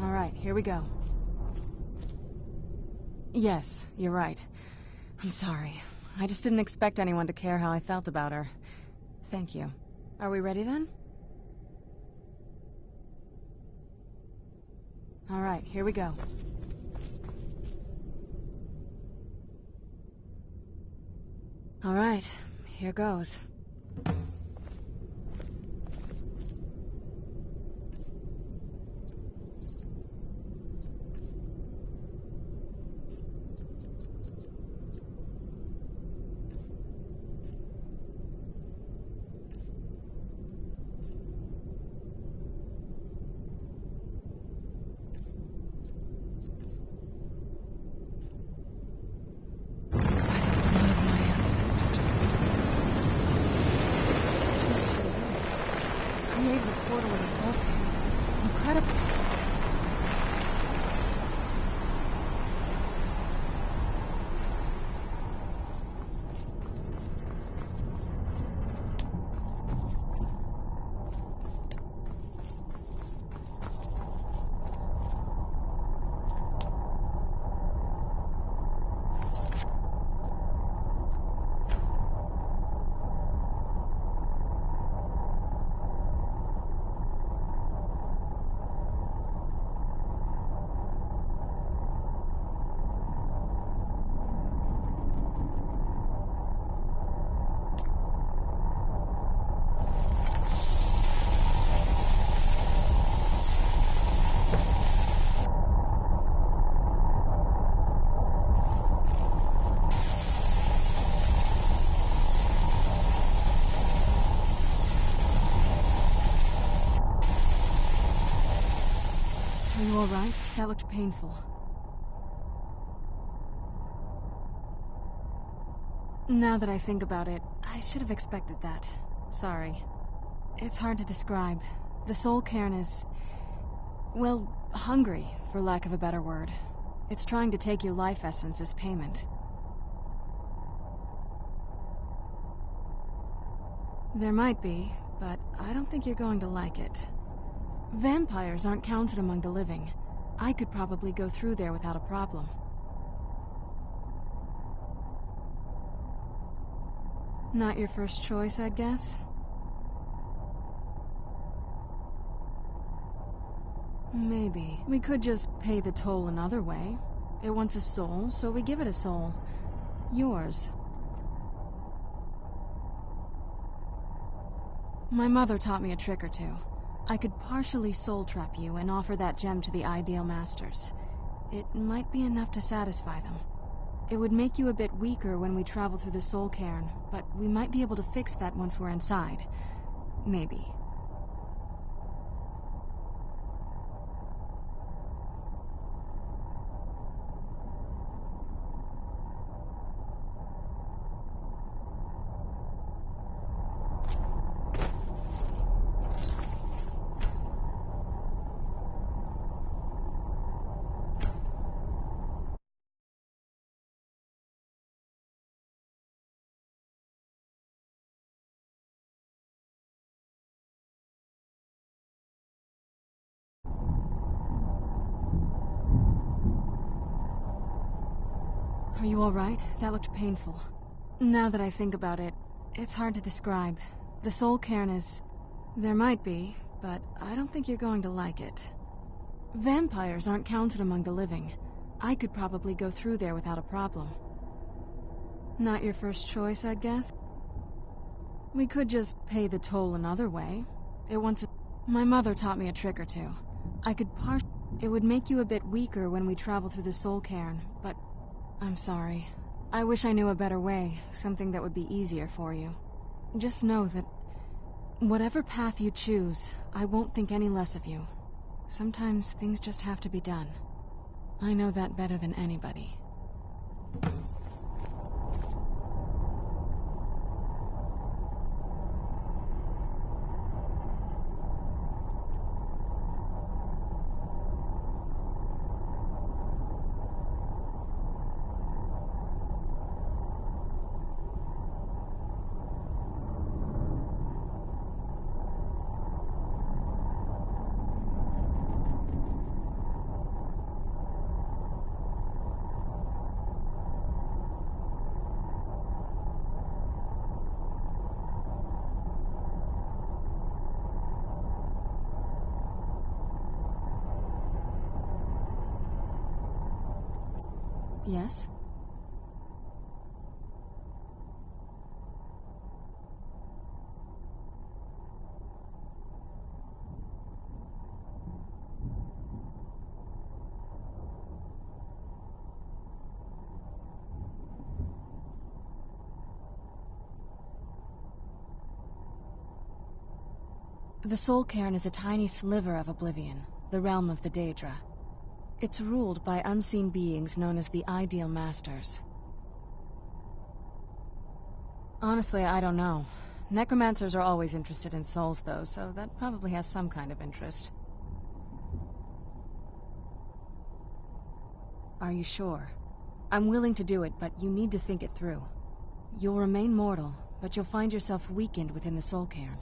All right, here we go. Yes, you're right. I'm sorry. I just didn't expect anyone to care how I felt about her. Thank you. Are we ready then? All right, here we go. All right, here goes. Are you all right? That looked painful. Now that I think about it, I should have expected that. Sorry. It's hard to describe. The soul cairn is, well, hungry, for lack of a better word. It's trying to take your life essence as payment. There might be, but I don't think you're going to like it. Vampires aren't counted among the living. I could probably go through there without a problem. Not your first choice, I'd guess? Maybe. We could just pay the toll another way. It wants a soul, so we give it a soul. Yours. My mother taught me a trick or two. I could partially soul trap you and offer that gem to the ideal masters. It might be enough to satisfy them. It would make you a bit weaker when we travel through the soul cairn, but we might be able to fix that once we're inside. Maybe. Are you all right? That looked painful. Now that I think about it, it's hard to describe. The soul cairn is... There might be, but I don't think you're going to like it. Vampires aren't counted among the living. I could probably go through there without a problem. Not your first choice, I'd guess? We could just pay the toll another way. It wants a... My mother taught me a trick or two. I could It would make you a bit weaker when we travel through the soul cairn, but... I'm sorry. I wish I knew a better way, something that would be easier for you. Just know that whatever path you choose, I won't think any less of you. Sometimes things just have to be done. I know that better than anybody. Yes? The Soul Cairn is a tiny sliver of Oblivion, the realm of the Daedra. It's ruled by unseen beings known as the Ideal Masters. Honestly, I don't know. Necromancers are always interested in souls, though, so that probably has some kind of interest. Are you sure? I'm willing to do it, but you need to think it through. You'll remain mortal, but you'll find yourself weakened within the Soul Cairn.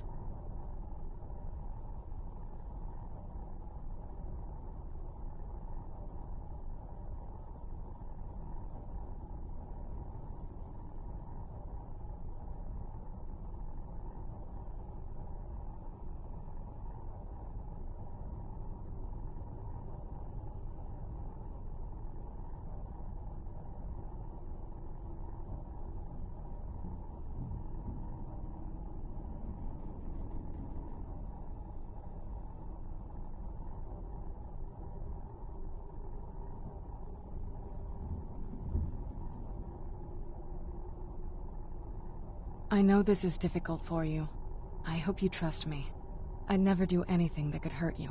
I know this is difficult for you. I hope you trust me. I'd never do anything that could hurt you.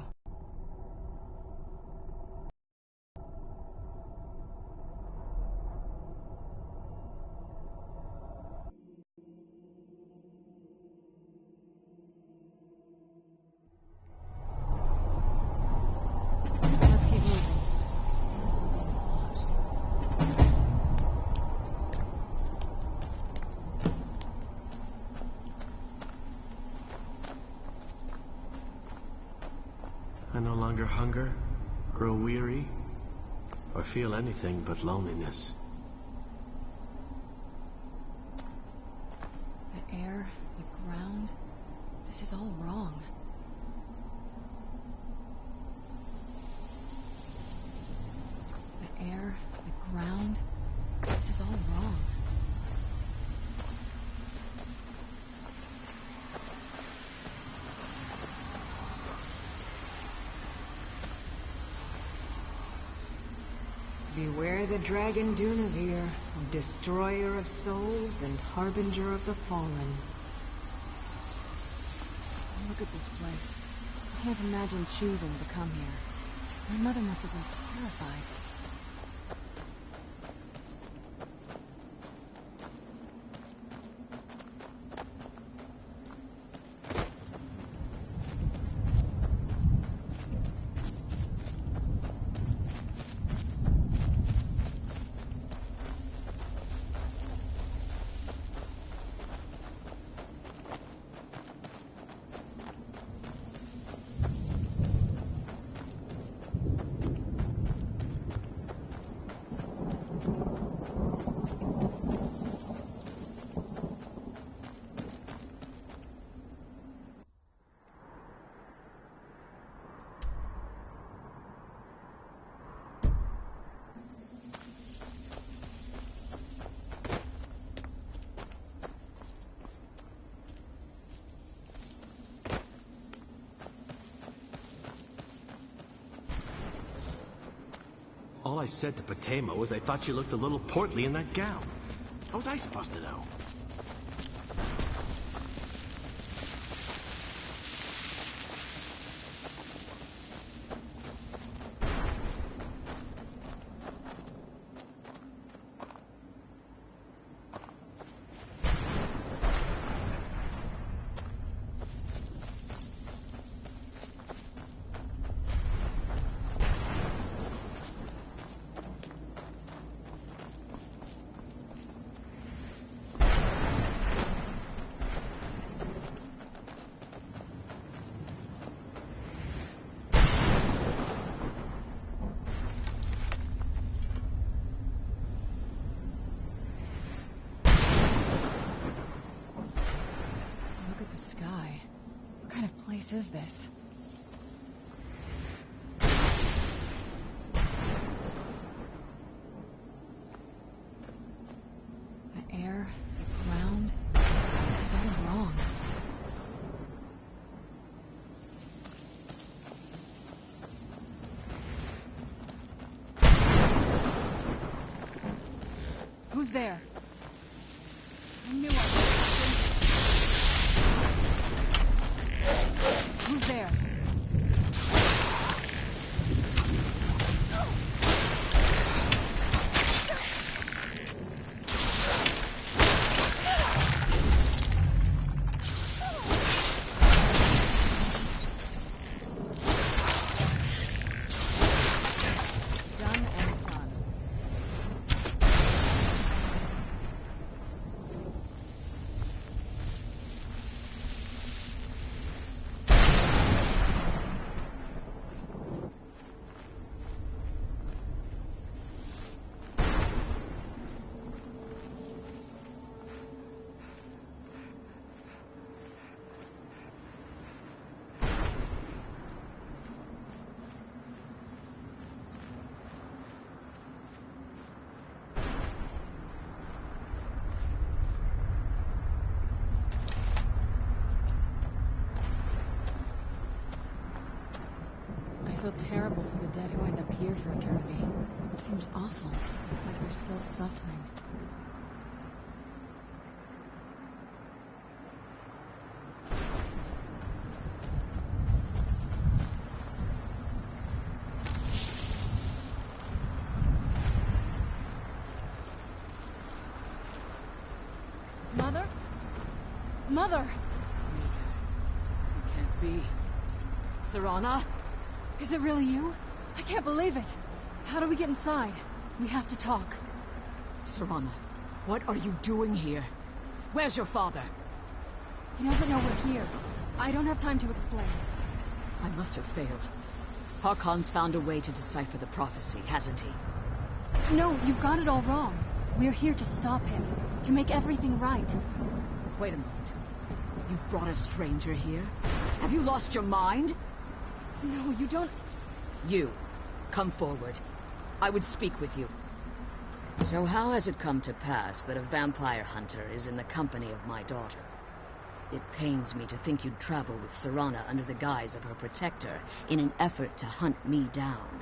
Let's keep moving. I no longer hunger, grow weary, or feel anything but loneliness. The air, the ground, this is all wrong. The air, the ground, this is all wrong. Beware the dragon Dunavir, destroyer of souls and harbinger of the fallen. Look at this place. I can't imagine choosing to come here. My mother must have been terrified. All I said to Patema was I thought she looked a little portly in that gown. How was I supposed to know? Is this? Who's there? I knew I was. Who's there? I feel terrible for the dead who end up here for eternity. It seems awful, like they're still suffering. Mother? Mother! It can't be. Serana? Is it really you? I can't believe it. How do we get inside? We have to talk. Serana, what are you doing here? Where's your father? He doesn't know we're here. I don't have time to explain. I must have failed. Harkon's found a way to decipher the prophecy, hasn't he? No, you've got it all wrong. We're here to stop him, to make everything right. Wait a moment. You've brought a stranger here? Have you lost your mind? No, you don't... You, come forward. I would speak with you. So how has it come to pass that a vampire hunter is in the company of my daughter? It pains me to think you'd travel with Serana under the guise of her protector in an effort to hunt me down.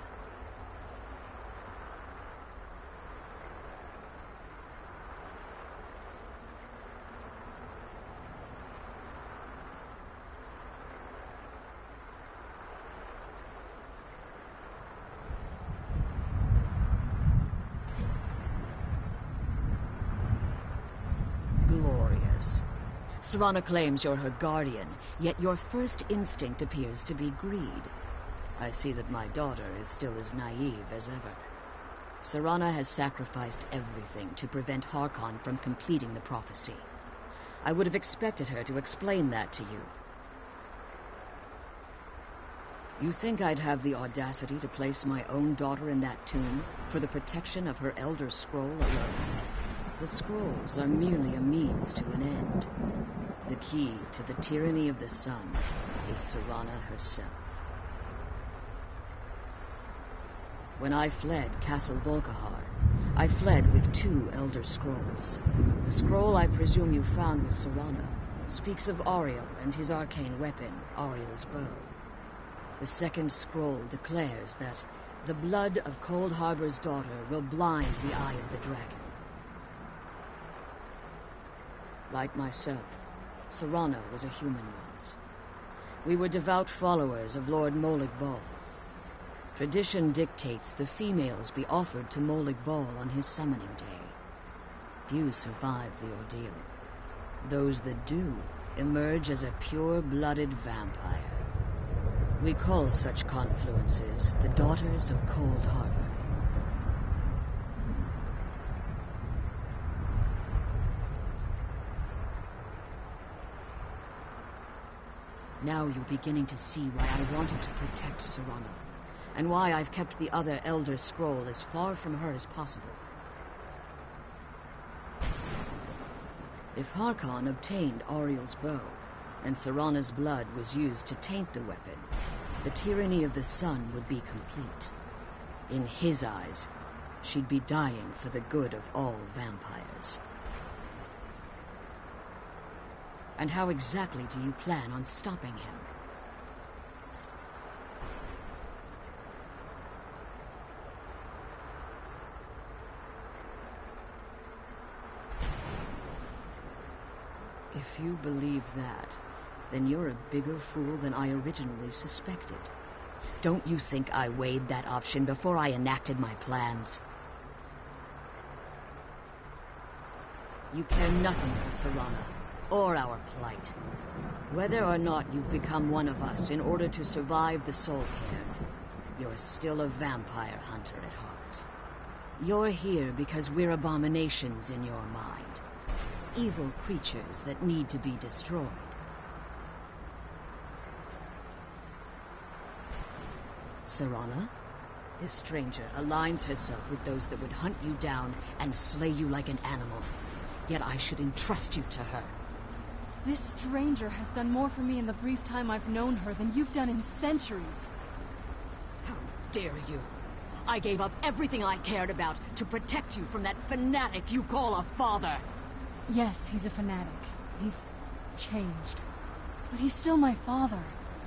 Serana claims you're her guardian, yet your first instinct appears to be greed. I see that my daughter is still as naive as ever. Serana has sacrificed everything to prevent Harkon from completing the prophecy. I would have expected her to explain that to you. You think I'd have the audacity to place my own daughter in that tomb for the protection of her Elder Scroll alone? The scrolls are merely a means to an end. The key to the tyranny of the sun is Serana herself. When I fled Castle Volkihar, I fled with 2 Elder Scrolls. The scroll I presume you found with Serana speaks of Ariel and his arcane weapon, Ariel's bow. The second scroll declares that the blood of Cold Harbor's daughter will blind the eye of the dragon. Like myself, Serana was a human once. We were devout followers of Lord Molig Bal. Tradition dictates the females be offered to Molig Bal on his summoning day. Few survive the ordeal. Those that do emerge as a pure-blooded vampire. We call such confluences the Daughters of Cold Harbor. Now you're beginning to see why I wanted to protect Serana, and why I've kept the other Elder Scroll as far from her as possible. If Harkon obtained Ariel's bow, and Serana's blood was used to taint the weapon, the tyranny of the sun would be complete. In his eyes, she'd be dying for the good of all vampires. And how exactly do you plan on stopping him? If you believe that, then you're a bigger fool than I originally suspected. Don't you think I weighed that option before I enacted my plans? You care nothing for Serana, or our plight. Whether or not you've become one of us in order to survive the Soul Cairn, you're still a vampire hunter at heart. You're here because we're abominations in your mind. Evil creatures that need to be destroyed. Serana, this stranger aligns herself with those that would hunt you down and slay you like an animal. Yet I should entrust you to her. This stranger has done more for me in the brief time I've known her than you've done in centuries. How dare you! I gave up everything I cared about to protect you from that fanatic you call a father. Yes, he's a fanatic. He's changed. But he's still my father.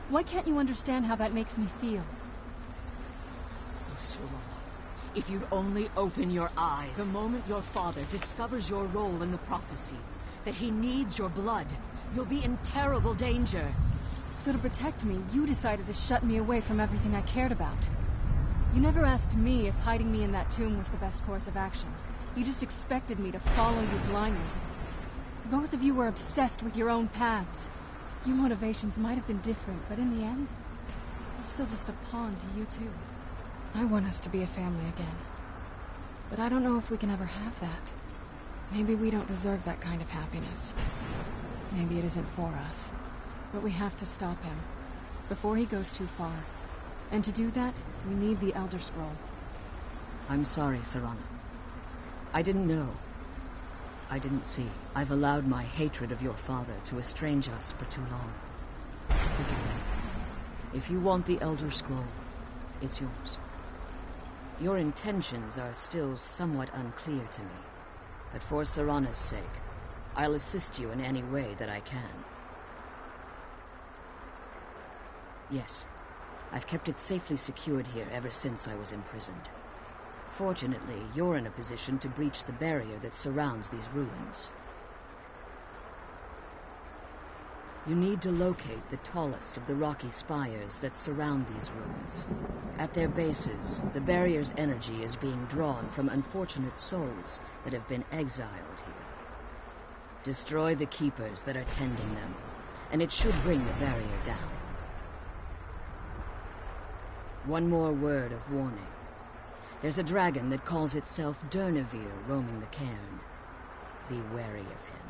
Why can't you understand how that makes me feel? Oh, Serana, if you'd only open your eyes. The moment your father discovers your role in the prophecy, that he needs your blood, you'll be in terrible danger. So to protect me, you decided to shut me away from everything I cared about. You never asked me if hiding me in that tomb was the best course of action. You just expected me to follow you blindly. Both of you were obsessed with your own paths. Your motivations might have been different, but in the end, I'm still just a pawn to you two. I want us to be a family again. But I don't know if we can ever have that. Maybe we don't deserve that kind of happiness. Maybe it isn't for us. But we have to stop him, before he goes too far. And to do that, we need the Elder Scroll. I'm sorry, Serana. I didn't know. I didn't see. I've allowed my hatred of your father to estrange us for too long. Forgive me. If you want the Elder Scroll, it's yours. Your intentions are still somewhat unclear to me, but for Serana's sake, I'll assist you in any way that I can. Yes, I've kept it safely secured here ever since I was imprisoned. Fortunately, you're in a position to breach the barrier that surrounds these ruins. You need to locate the tallest of the rocky spires that surround these ruins. At their bases, the barrier's energy is being drawn from unfortunate souls that have been exiled here. Destroy the keepers that are tending them, and it should bring the barrier down. One more word of warning. There's a dragon that calls itself Durnevere roaming the cairn. Be wary of him.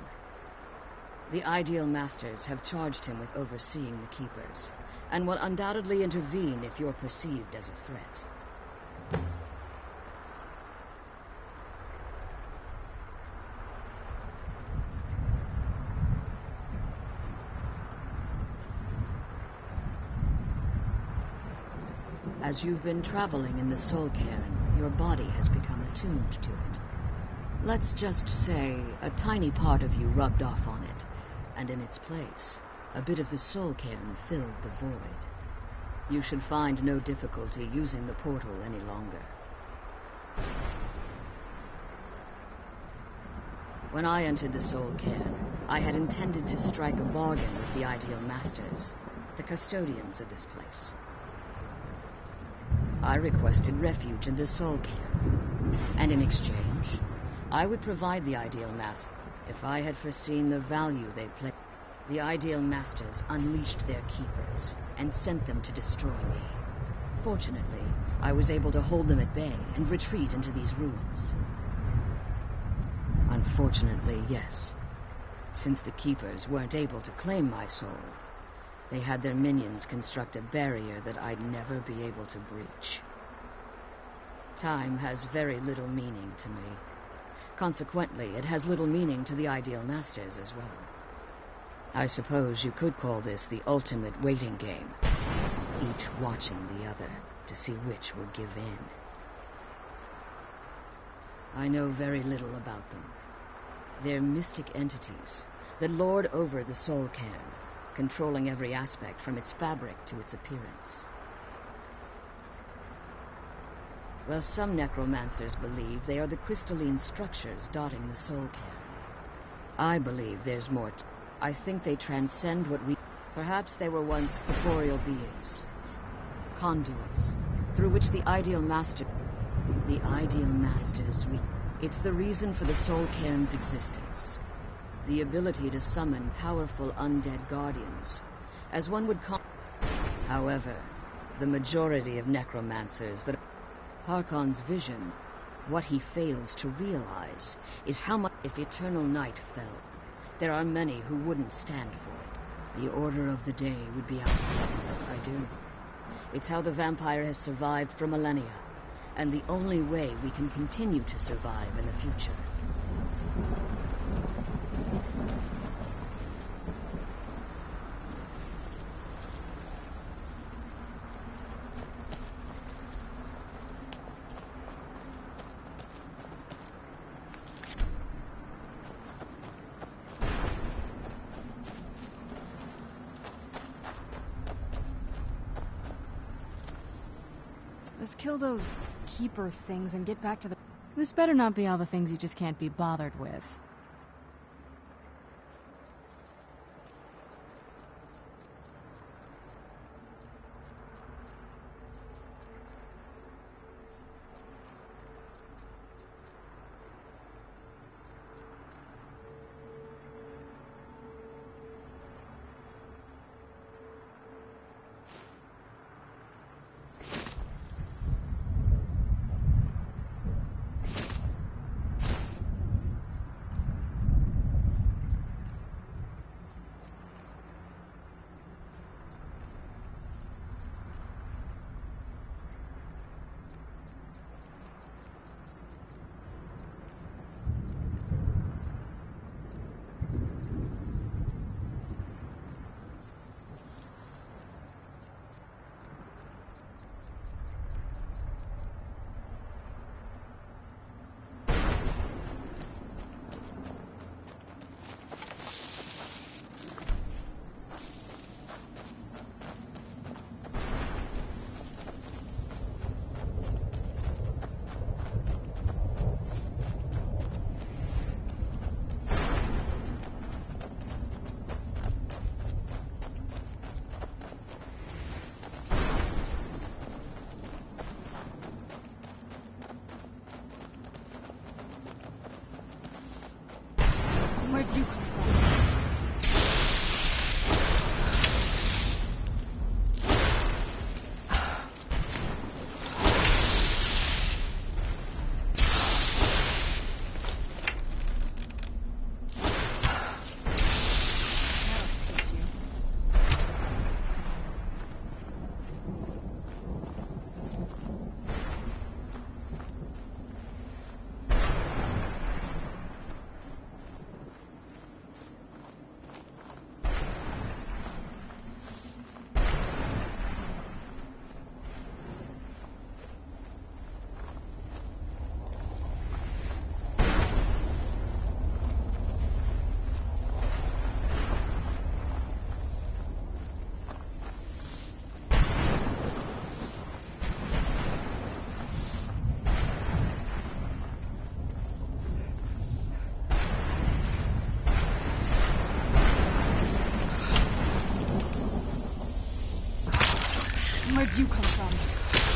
The Ideal Masters have charged him with overseeing the keepers, and will undoubtedly intervene if you're perceived as a threat. As you've been traveling in the Soul Cairn, your body has become attuned to it. Let's just say a tiny part of you rubbed off on it, and in its place, a bit of the Soul Cairn filled the void. You should find no difficulty using the portal any longer. When I entered the Soul Cairn, I had intended to strike a bargain with the Ideal Masters, the custodians of this place. I requested refuge in the Soul Cairn, and in exchange, I would provide the Ideal Masters. If I had foreseen the value they placed, the Ideal Masters unleashed their keepers and sent them to destroy me. Fortunately, I was able to hold them at bay and retreat into these ruins. Unfortunately, yes. Since the keepers weren't able to claim my soul, they had their minions construct a barrier that I'd never be able to breach. Time has very little meaning to me. Consequently, it has little meaning to the Ideal Masters as well. I suppose you could call this the ultimate waiting game, each watching the other to see which would give in. I know very little about them. They're mystic entities that lord over the Soul Cairn, controlling every aspect from its fabric to its appearance. Well, some necromancers believe they are the crystalline structures dotting the Soul Cairn. I believe there's more I think they transcend what we... Perhaps they were once corporeal beings. Conduits, through which the ideal master... The ideal masters... It's the reason for the Soul Cairn's existence. The ability to summon powerful undead guardians, as one would call... However, the majority of necromancers that... Harkon's vision, what he fails to realize, is how much... If eternal night fell, there are many who wouldn't stand for it. The order of the day would be out. I do. It's how the vampire has survived for millennia, and the only way we can continue to survive in the future. Let's kill those keeper things and get back to the... This better not be all the things you just can't be bothered with. Where'd you come from? Where'd you come from?